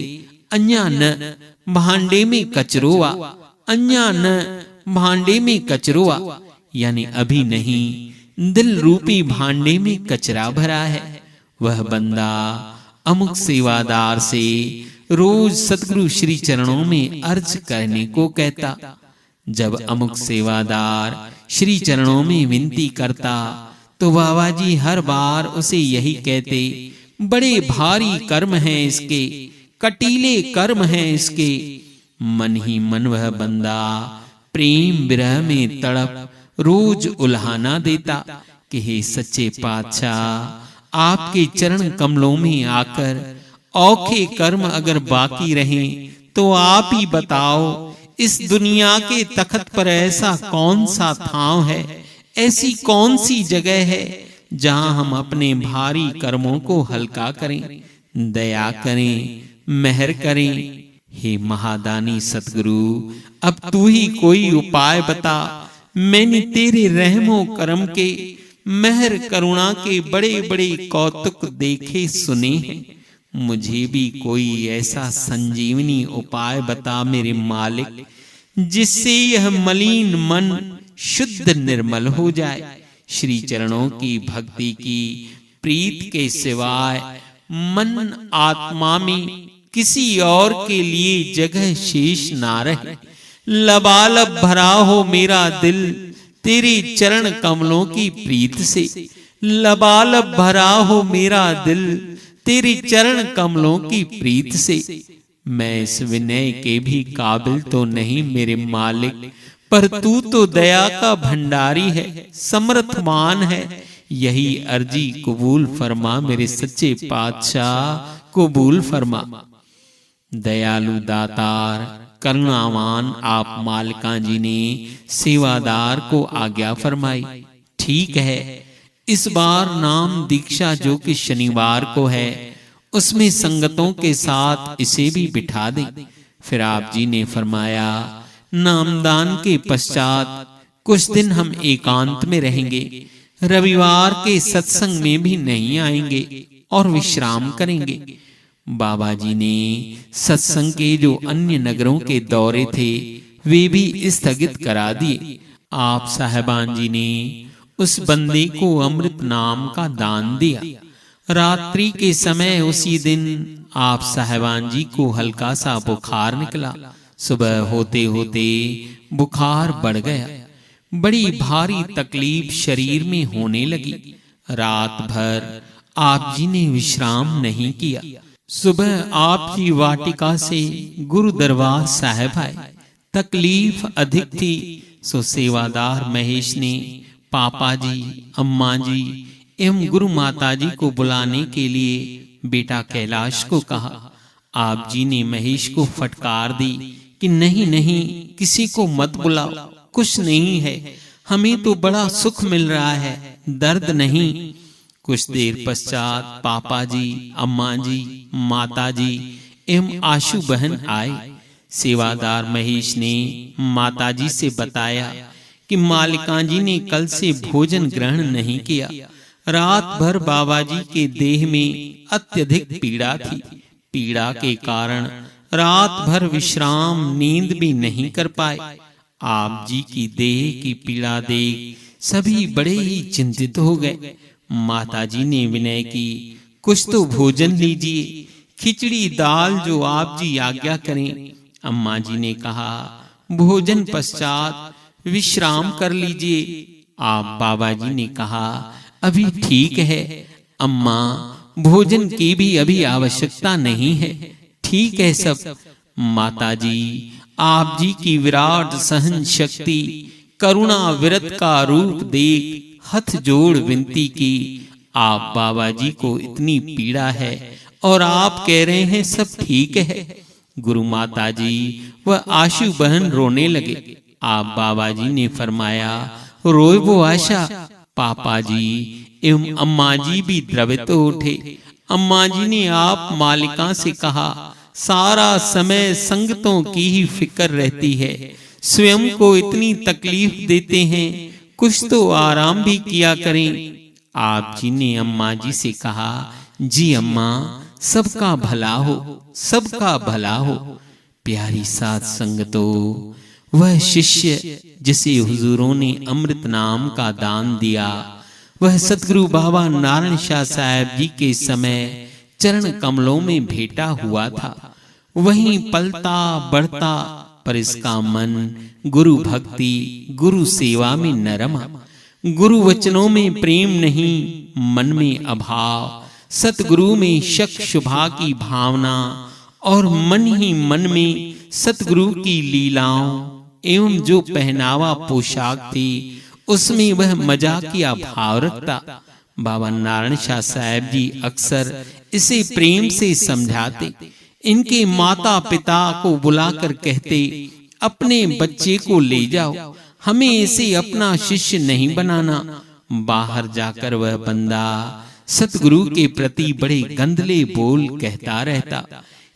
Speaker 2: अन्या न भांडे में कचरोवा, अन्या न भांडे में कचरोवा, यानी अभी नहीं, दिल रूपी भांडे में कचरा भरा है। वह बंदा अमुक सेवादार से रोज सतगुरु श्री चरणों में अर्ज करने को कहता। जब अमुक सेवादार श्री चरणों में विनती करता तो बाबा जी हर बार उसे यही कहते, बड़े भारी कर्म हैं इसके, कटीले कर्म हैं इसके। मन ही मन वह बंदा प्रेम विरह में तड़प रोज उल्हाना देता कि हे सच्चे पातशाह, आपके चरण कमलों में आकर औखे कर्म अगर बाकी रहें तो आप ही बताओ, इस दुनिया के तख्त पर ऐसा कौन सा ठाव है, ऐसी कौन सी जगह है जहां हम अपने भारी कर्मों को हल्का करें, दया करें, मेहर करें। हे महादानी सतगुरु, अब तू ही कोई उपाय बता। मैंने तेरे रहमो करम के, मेहर करुणा के बड़े बड़े कौतुक देखे सुने हैं। मुझे भी कोई ऐसा संजीवनी उपाय बता मेरे मालिक, जिससे यह मलिन मन शुद्ध निर्मल हो जाए। श्री चरणों की भक्ति की प्रीत के सिवाय मन आत्मा में किसी और के लिए जगह शेष ना रहे। लबालब भरा हो मेरा दिल तेरे चरण कमलों की प्रीत से, लबालब भरा हो मेरा दिल तेरे चरण कमलों की प्रीत से। मैं इस विनय के भी काबिल तो नहीं मेरे मालिक, पर तू तो दया का भंडारी है, समर्थमान है। यही अर्जी कबूल फरमा मेरे सच्चे पातशाह, कबूल फरमा। दयालु दातार करुणावान आप मालिका जी ने सेवादार को आज्ञा फरमाई। ठीक है, इस बार नाम दीक्षा जो कि शनिवार को है, उसमें संगतों के साथ इसे भी बिठा दें। फिर आप जी ने फरमाया, नामदान के पश्चात कुछ दिन हम एकांत में रहेंगे, रविवार के सत्संग में भी नहीं आएंगे और विश्राम करेंगे। बाबा जी ने सत्संग के जो अन्य नगरों के दौरे थे वे भी स्थगित करा दिए। आप साहिबान जी ने उस बंदे को अमृत नाम का दान दिया। रात्रि के समय उसी दिन आप साहिबान जी को हल्का सा बुखार निकला। सुबह होते होते बुखार बढ़ गया। बड़ी भारी तकलीफ शरीर में होने लगी। रात भर आप जी ने विश्राम नहीं किया। सुबह आप जी वाटिका से गुरु दरबार साहब आए। तकलीफ अधिक थी, सो सेवादार महेश ने पापा जी, अम्मा जी एवं गुरु माता जी को बुलाने के लिए बेटा कैलाश को कहा। आप जी ने महेश को फटकार दी कि नहीं नहीं, किसी को मत बुलाओ, कुछ नहीं है, हमें तो बड़ा सुख मिल रहा है, दर्द नहीं। कुछ देर पश्चात पापा जी, अम्मा जी, माता जी एवं आशु बहन आए। सेवादार महेश ने माता जी से बताया कि मालिका जी ने कल से भोजन ग्रहण नहीं किया। रात भर बाबा जी के देह में अत्यधिक पीड़ा थी। पीड़ा के कारण रात भर विश्राम, नींद भी नहीं कर पाए। आप जी की देह की पीड़ा देख सभी बड़े ही चिंतित हो गए। माता जी ने विनय की, कुछ तो भोजन लीजिए, खिचड़ी दाल जो आप जी आज्ञा करें। अम्मा जी ने कहा, भोजन पश्चात विश्राम कर लीजिए। आप बाबा जी ने कहा, अभी ठीक है अम्मा, भोजन की भी अभी आवश्यकता नहीं है, ठीक है सब। माता जी आप जी की विराट सहन शक्ति, करुणा विरत का रूप देख हाथ जोड़ विनती की, आप बाबा जी को इतनी पीड़ा है और आप कह रहे हैं सब ठीक है। गुरु माता जी व आशु बहन रोने लगे। आप बाबा जी ने फरमाया, रोए वो आशा। पापा जी एवं अम्मा जी भी द्रवित उठे। अम्मा जी ने आप मालिका से कहा, सारा समय संगतों की ही फिक्र रहती है, स्वयं को इतनी तकलीफ देते हैं, कुछ तो आराम भी किया करें। आप जी ने अम्मा जी से कहा, जी अम्मा, सबका भला हो, सबका भला हो। प्यारी साध संगतों, वह शिष्य जिसे हुजूरों ने अमृत नाम का दान दिया, वह सतगुरु बाबा नारायण शाह साहब जी के समय चरण कमलों में भेटा हुआ था। वहीं पलता बढ़ता, पर इसका मन गुरु भक्ति, गुरु सेवा में न रमा। गुरु वचनों में प्रेम नहीं, मन में अभाव, सतगुरु में शक शुभा की भावना और मन ही मन में सतगुरु की लीलाओं एवं जो पहनावा पोशाक थी उसमें वह मजाकिया भाव रखता। बाबा नारायण शाह साहब जी अक्सर इसे प्रेम से समझाते। इनके माता पिता को बुलाकर कहते, अपने बच्चे को ले जाओ, हमें इसे अपना शिष्य नहीं बनाना। बाहर जाकर वह बंदा सतगुरु के प्रति बड़े गंदले बोल कहता रहता,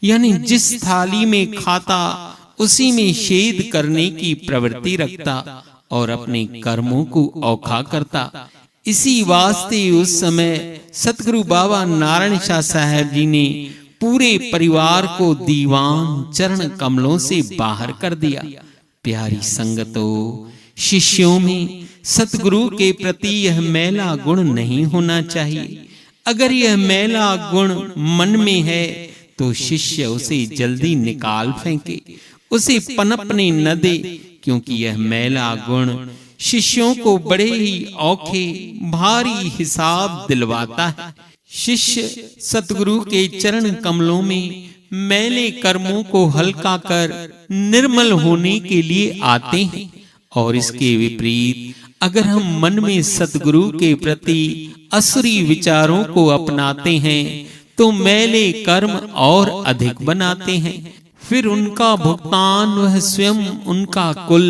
Speaker 2: यानी जिस थाली में खाता उसी में छेद करने की प्रवृत्ति रखता और अपने कर्मों को औखा करता। इसी वास्ते उस समय सतगुरु बाबा नारायण शाह साहब जी ने पूरे परिवार को दीवान चरण कमलों से बाहर कर दिया। प्यारी संगतों, शिष्यों में सतगुरु के प्रति यह मैला गुण नहीं होना चाहिए। अगर यह मैला गुण मन में है तो शिष्य उसे जल्दी निकाल फेंके, उसे पनपने न दे, क्योंकि यह मैला गुण शिष्यों को बड़े ही औखे भारी हिसाब दिलवाता है। शिष्य सतगुरु के चरण कमलों में मैले कर्मों को हल्का कर निर्मल होने के लिए आते हैं, और इसके विपरीत अगर हम मन में सतगुरु के प्रति असुरी विचारों को अपनाते हैं तो मैले कर्म और अधिक बनाते हैं। फिर उनका भुगतान वह स्वयं, उनका कुल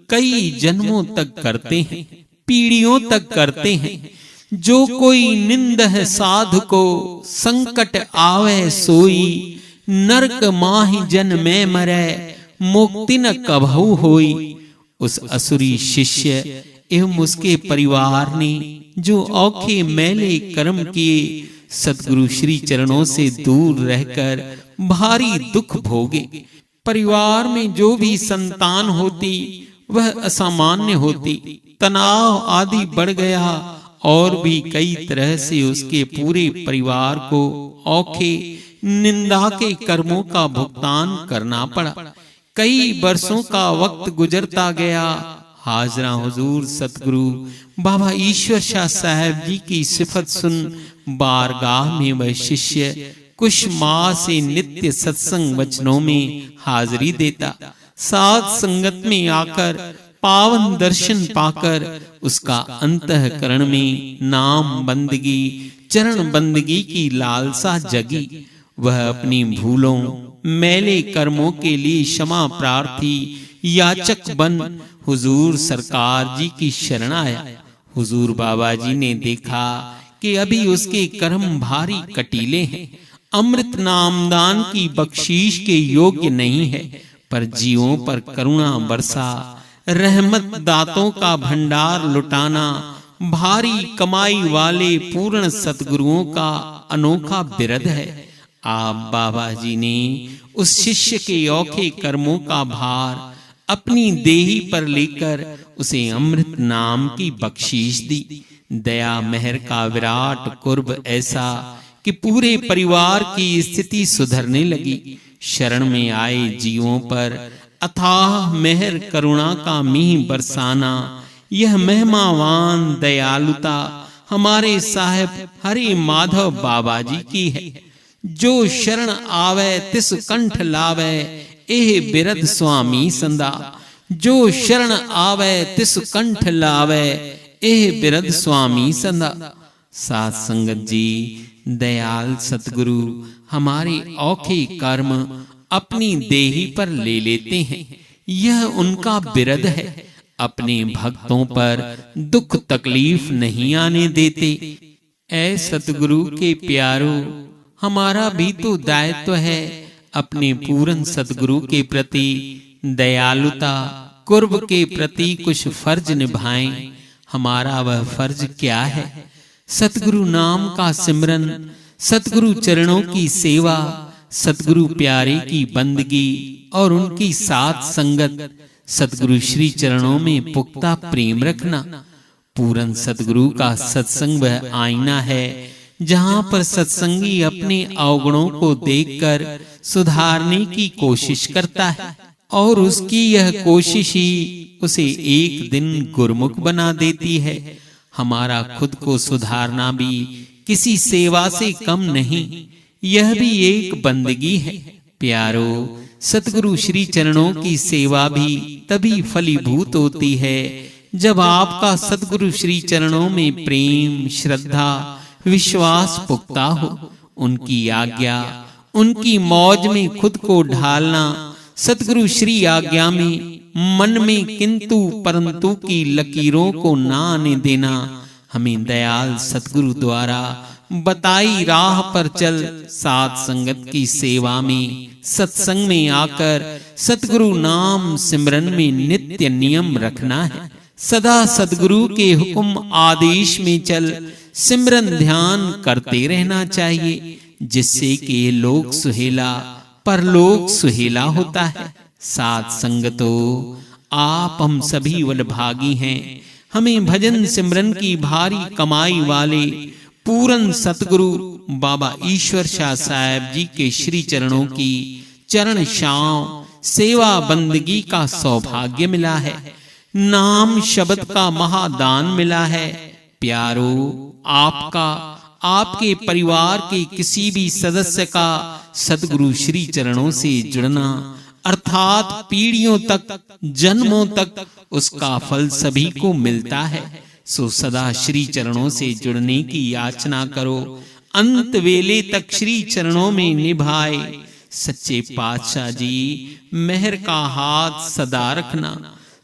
Speaker 2: कई जन्मों तक करते हैं, पीढ़ियों तक करते हैं। जो कोई निंदह साधु को संकट आवे सोई, नरक माहि जन में मरे मुक्ति न कभू होई। उस असुरी शिष्य एवं उसके परिवार ने जो औखे मैले कर्म किए, सतगुरु श्री चरणों से दूर रहकर भारी दुख भोगे। परिवार में जो भी संतान होती वह असामान्य होती, तनाव आदि बढ़ गया और भी कई तरह से उसके पूरे परिवार को औखे निंदा के कर्मों का भुगतान करना पड़ा। कई वर्षों का वक्त गुजरता गया, हाजरा हुजूर सतगुरु बाबा ईश्वर शाह साहब जी की सिफत सुन बारगाह में वह शिष्य कुछ माह से नित्य सत्संग वचनों में हाजिरी देता। साथ संगत में आकर पावन दर्शन पाकर उसका अंतःकरण में नाम बंदगी चरण बंदगी की लालसा जगी। वह अपनी भूलों मैले कर्मों के लिए क्षमा प्रार्थी याचक बन हुजूर सरकार जी की शरण आया। हुजूर बाबा जी ने देखा कि अभी उसके कर्म भारी कटीले हैं, अमृत नामदान की बख्शीश के योग्य नहीं है, पर जीवों पर करुणा बरसा रहमत दातों का भंडार लुटाना भारी कमाई वाले पूर्ण सतगुरुओं का अनोखा बिरद है। आप बाबा जी ने उस शिष्य के औखे कर्मों का भार अपनी देही पर लेकर उसे अमृत नाम की बख्शीश दी। दया मेहर का विराट कुर्ब ऐसा कि पूरे परिवार की स्थिति सुधरने लगी। शरण में आए जीवों पर अथाह मेहर करुणा का मींह बरसाना, यह महिमावान दयालुता हमारे साहेब हरे माधव बाबा जी की है। जो शरण आवे तिस कंठ लावे एह बिरद स्वामी संदा। जो शरण आवे तिस कंठ लावे एह बिरद स्वामी संदा। साथ संगत जी, दयाल सतगुरु हमारे औखे कर्म अपनी देही पर ले लेते हैं, यह उनका बिरद है। अपने भक्तों पर दुख तकलीफ नहीं आने देते। ऐ सतगुरु के प्यारो, हमारा भी तो दायित्व है अपने पूर्ण सतगुरु के प्रति दयालुता कुर्ब के प्रति कुछ फर्ज निभाएं। हमारा वह फर्ज क्या है? सतगुरु नाम का सिमरन, सतगुरु चरणों की सेवा, सतगुरु प्यारे की बंदगी और उनकी साथ संगत, सतगुरु श्री चरणों में पुख्ता प्रेम रखना। पूर्ण सतगुरु का सत्संग वह आईना है जहां पर सत्संगी अपने अवगुणों को देखकर सुधारने की कोशिश करता है और उसकी यह कोशिश ही उसे एक दिन गुरमुख बना देती है। हमारा खुद को सुधारना भी किसी सेवा से कम नहीं, यह भी एक बंदगी है। प्यारो, सतगुरु श्री चरणों की सेवा भी तभी फलीभूत होती है जब आपका सतगुरु श्री चरणों में प्रेम श्रद्धा विश्वास पुख्ता हो। उनकी आज्ञा उनकी मौज में खुद को ढालना, सतगुरु श्री आज्ञा में मन में किंतु परंतु की लकीरों को ना आने देना, हमें दयाल सतगुरु द्वारा बताई राह पर चल साथ संगत की सेवा में सत्संग में आकर सतगुरु नाम सिमरन में नित्य नियम रखना है। सदा सतगुरु के हुक्म आदेश में चल सिमरन ध्यान करते रहना चाहिए, जिससे कि लोक सुहेला परलोक सुहेला होता है। साथ संगतो, आप हम सभी वलभागी हैं। हमें भजन सिमरन की भारी कमाई वाले पूर्ण सतगुरु बाबा ईश्वर शाह साहब जी के श्री चरणों की चरण छांव सेवा बंदगी का सौभाग्य मिला है। नाम शब्द का महादान मिला है। प्यारो, आपका आपके परिवार के किसी भी सदस्य का सतगुरु श्री चरणों से जुड़ना अर्थात पीढ़ियों तक जन्मों तक उसका फल सभी को मिलता है। सो सदा श्री चरणों से जुड़ने की याचना करो। अंत वेले तक श्री चरणों में निभाए सच्चे पातशाह जी मेहर का हाथ सदा रखना।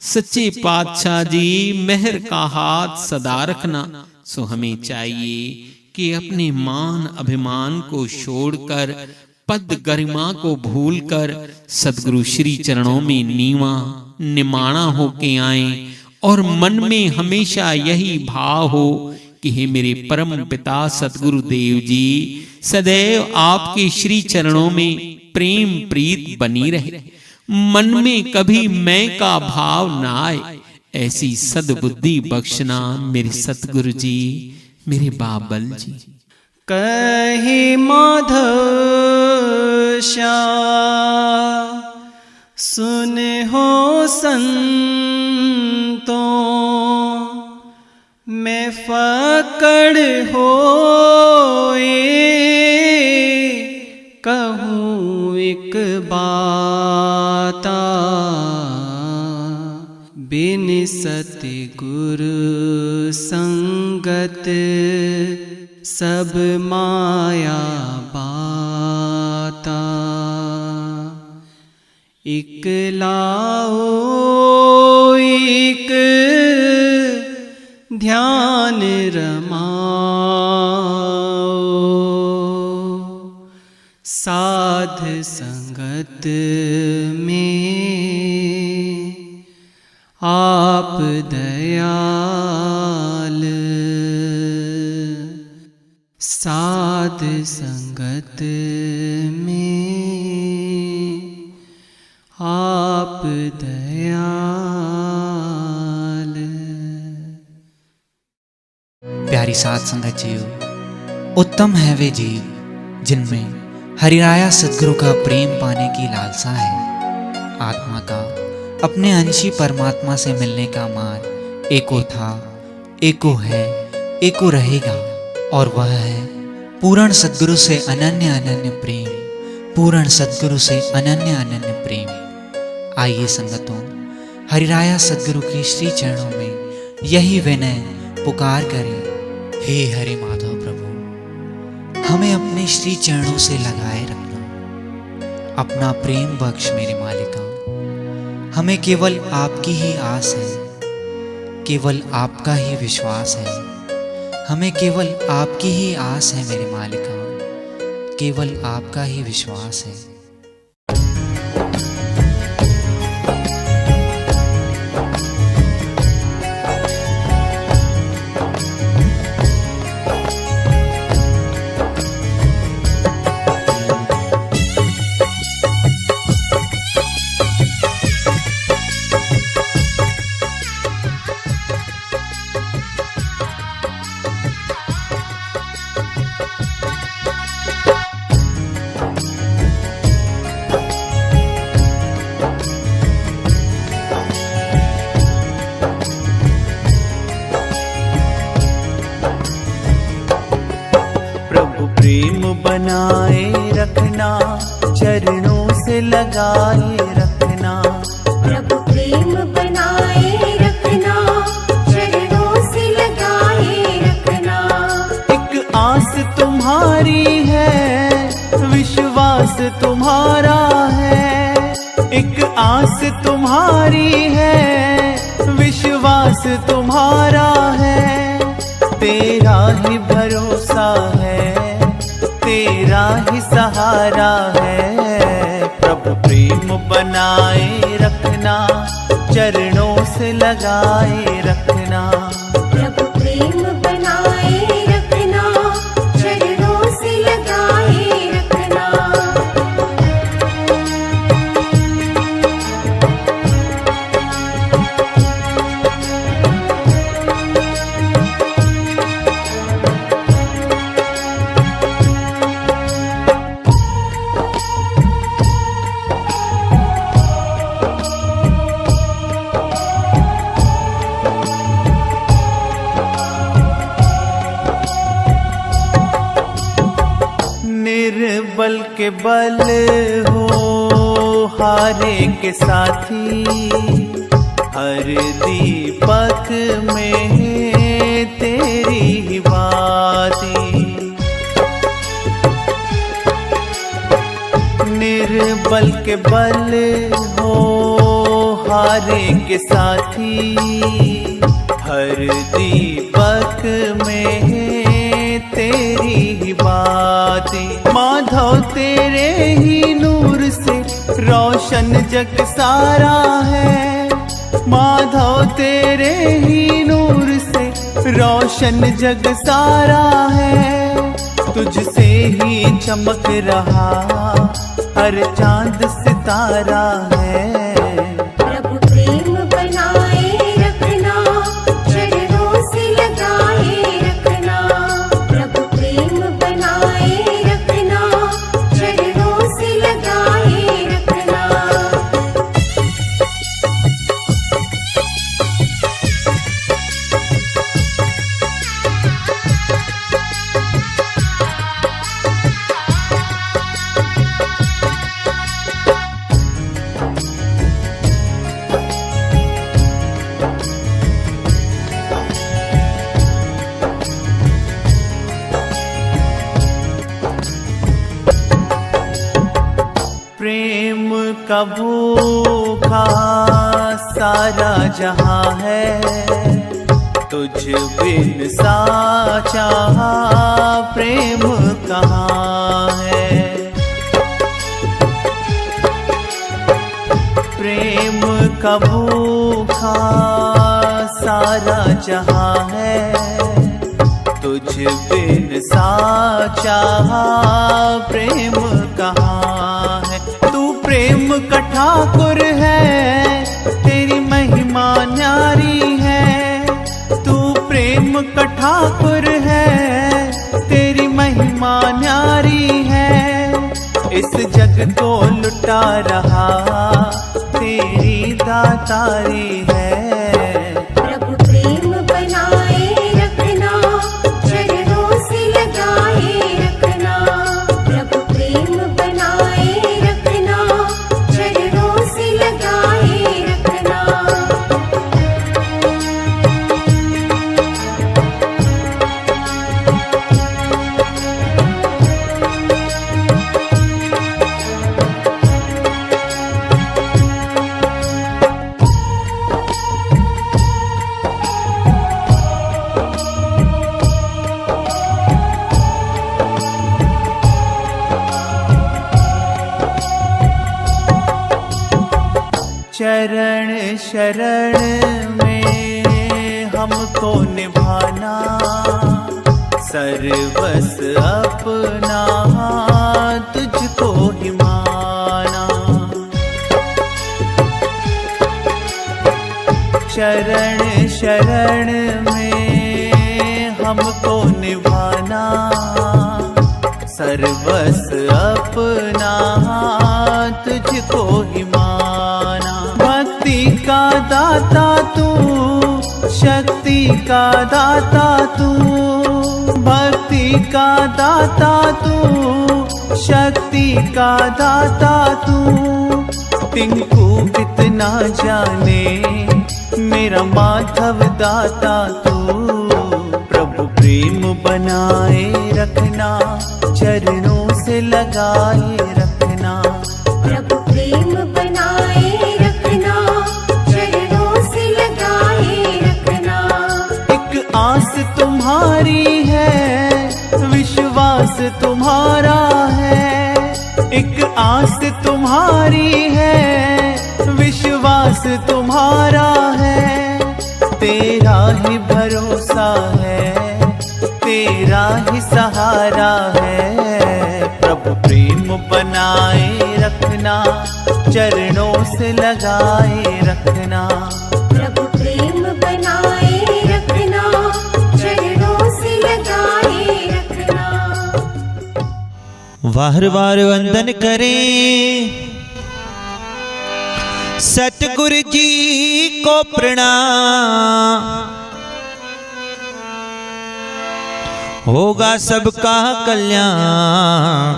Speaker 2: सच्चे पातशाह जी मेहर का हाथ सदा रखना। सो हमें चाहिए कि अपने मान अभिमान को छोड़कर पद गरिमा को भूलकर सतगुरु श्री चरणों में नीवा निमाणा होके आए और मन में हमेशा यही भाव हो कि हे मेरे परम पिता सतगुरु देव जी सदैव आपके श्री चरणों में प्रेम प्रीत बनी रहे। मन में कभी मैं का भाव ना आए, ऐसी सद्बुद्धि बख्शना मेरे सतगुरु जी, मेरे बाबल जी।
Speaker 3: कहे माधव श्याम सुन हो संतो अकड़ होए, कहूँ एक बाता, बिन सतगुरु संगत सब माया बाता। इक लाओ एक ध्यान रमाओ, साध संगत में आप दयाल, साध संगत में आप दयाल।
Speaker 1: प्यारी साध संगत जीव, उत्तम है वे जीव जिनमें हरिराया सद्गुरु का प्रेम पाने की लालसा है। आत्मा का अपने अंशी परमात्मा से मिलने का मार्ग एको था, एको है, एको रहेगा, और वह है पूर्ण सद्गुरु से अनन्य अनन्य प्रेम, पूर्ण सद्गुरु से अनन्य अनन्य प्रेम। आइए संगतों, हरिराया सद्गुरु के श्री चरणों में यही विनय पुकार करें, हे हरि माधव प्रभु, हमें अपने श्री चरणों से लगाए रखना। अपना प्रेम बख्श मेरे मालिका, हमें केवल आपकी ही आस है, केवल आपका ही विश्वास है। हमें केवल आपकी ही आस है मेरे मालिका, केवल आपका ही विश्वास है।
Speaker 4: प्रेम बनाए रखना, चरणों से लगाए रखना।
Speaker 5: प्रभु प्रेम बनाए रखना, चरणों से लगाए रखना।
Speaker 4: एक आस तुम्हारी है, विश्वास तुम्हारा है। एक आस तुम्हारी है, विश्वास तुम्हारा है। तेरा ही भरोसा है, तेरा ही सहारा है। प्रभु प्रेम बनाए रखना, चरणों से लगाए रखना।
Speaker 5: प्रभु प्रेम बनाए रखना, चरणों से लगाए रखना।
Speaker 4: निर्बल के बल हो, हारे के साथी। हर दीपक में तेरी ही बाती। निर्बल के बल हो, हारे के साथी। हर दीपक में तेरी ही बाती। माधव तेरे ही नूर से रोशन जग सारा है। माधव तेरे ही नूर से रोशन जग सारा है। तुझसे ही चमक रहा हर चांद सितारा है।
Speaker 5: प्रभु प्रेम बनाए रखना, चरणों से लगाए रखना। प्रभु प्रेम बनाए रखना, चरणों से लगाए रखना।
Speaker 4: का भूखा सारा जहां है, तुझ बिन साचा प्रेम कहाँ है। प्रेम का भूखा सारा जहां है, तुझ बिन साचा प्रेम कहाँ है। तू प्रेम का ठाकुर है, तेरी महिमा न्यारी है। तू प्रेम का ठाकुर है, तेरी महिमा न्यारी है। इस जग को लुटा रहा तेरी दातारी है।
Speaker 5: प्रभु प्रेम बनाए रखना, चरणों से लगाए रखना। प्रभु प्रेम बनाए रखना, चरणों से लगाए रखना।
Speaker 4: चरण शरण में हमको निभाना, सर्वस अपना तुझको ही माना। शरण शरण में हमको निभाना, सर्वस अपना तुझको ही माना। भक्ति का दाता तू, शक्ति का दाता तू। भक्ति का दाता तू, शक्ति का दाता तू। तिनको कितना जाने मेरा माधव दाता तू। प्रभु प्रेम बनाए रखना, चरणों से लगाए रखना।
Speaker 5: प्रभु प्रेम बनाए रखना, चरणों से लगाए रखना।
Speaker 4: एक आस तुम्हारी है, विश्वास तुम्हारा है। एक आस तुम्हारी है, विश्वास तुम्हारा है। तेरा ही भरोसा है, तेरा ही सहारा है। प्रभु प्रेम बनाए रखना, चरणों से लगाए रखना।
Speaker 5: प्रभु प्रेम बनाए रखना, चरणों से लगाए रखना।
Speaker 6: वार वार वंदन करें सतगुरु जी को प्रणाम। होगा सबका कल्याण।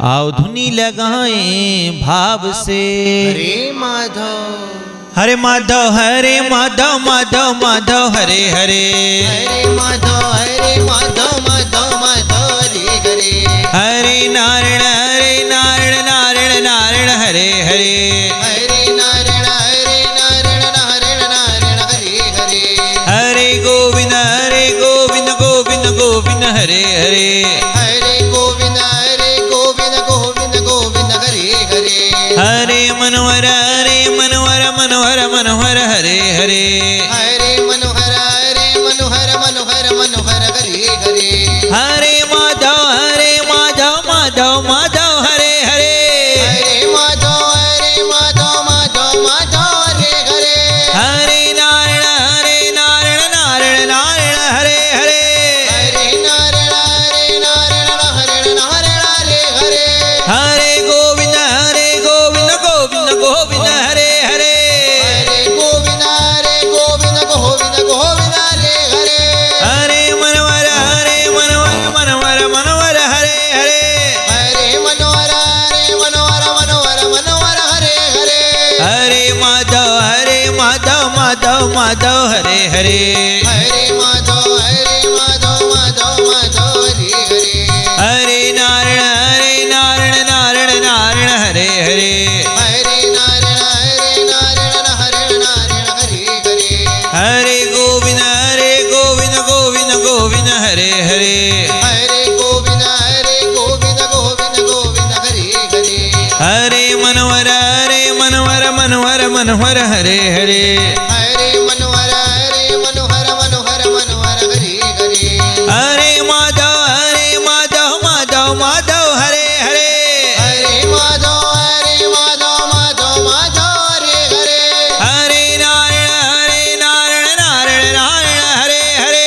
Speaker 6: आओ धुनी लगाएं भाव से।
Speaker 7: हरे माधव
Speaker 6: हरे माधव हरे माधव माधव माधव हरे हरे।
Speaker 7: हरे माधव हरे माधव माधव माधव हरे हरे।
Speaker 6: हरे नारायण नारायण नारायण हरे हरे।
Speaker 7: हरे नारायण नारायण नारायण हरे हरे।
Speaker 6: हरे गोविंद गोविंद गोविंद हरे हरे।
Speaker 7: हरे गोविंद गोविंद गोविंद हरे हरे।
Speaker 6: हरे मनोहर मनोहर मनोहर हरे हरे।
Speaker 7: हरे मनोहर मनोहर मनोहर हरे हरे।
Speaker 6: हरे माधव माधव माधव हरे हरे।
Speaker 7: हरे माधव माधव माधव हरे हरे।
Speaker 6: हरे नारायण नारायण हरे हरे।
Speaker 7: हरे नारायण नारायण हरे हरे।
Speaker 6: हरे गोविंद गोविंद हरे हरे।
Speaker 7: हरे गोविंद गोविंद हरे हरे।
Speaker 6: हरे मनोहर मनोहर हरे हरे।
Speaker 7: हरे मनोहर मनोहर हरे हरे।
Speaker 6: हरे माधव माधव हरे हरे।
Speaker 7: हरे माधव माधव माधव हरे हरे।
Speaker 6: हरे नारायण हरे हरे
Speaker 7: हरे गोविंद गोविंद गोविंद हरे हरे
Speaker 6: हरे मनोहर मनोहर मनोहर मनोहर हरे हरे
Speaker 7: हरे मनोहर मनोहर मनोहर मनोहर हरे हरे
Speaker 6: हरे माधव माधव माधव हरे हरे
Speaker 7: हरे माधव माधव माधव हरे हरे
Speaker 6: हरे नारायण नारायण नारायण हरे हरे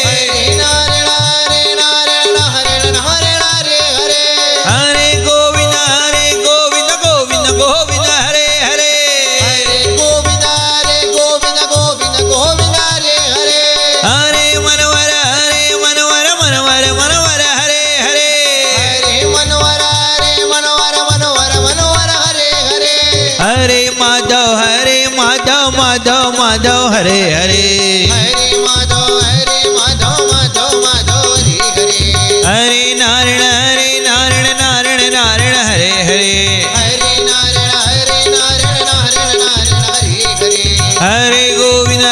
Speaker 7: हरे नारायण हरे हरे हरे
Speaker 6: हरे गोविंद गोविंद गोविंद हरे हरे
Speaker 7: हरे गोविंद गोविंद गोविंद हरे हरे
Speaker 6: हरे मनोहर मनोहर मनोहर हरे हरे
Speaker 7: हरे मनोहर मनोहर मनोहर हरे हरे
Speaker 6: हरे माधव माधव माधव हरे हरे
Speaker 7: हरे माधव माधव माधव हरे हरे
Speaker 6: हरे नारायण नारायण नारायण हरे हरे
Speaker 7: हरे नारायण नारायण हरे हरे
Speaker 6: हरे गोविंद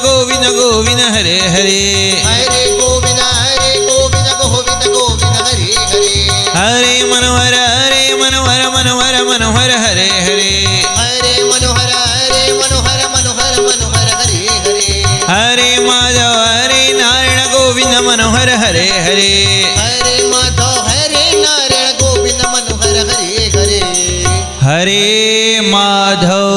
Speaker 6: गोविंद गोविंद हरे हरे
Speaker 7: हरे गोविंद गोविंद गोविंद हरे हरे
Speaker 6: हरे मनोहर मनोहर मनोहर हरे हरे
Speaker 7: हरे मनोहर मनोहर मनोहर हरे हरे
Speaker 6: हरे माधव नारायण गोविंद मनोहर हरे हरे
Speaker 7: हरे माधव नारायण गोविंद मनोहर हरे हरे
Speaker 6: हरे माधव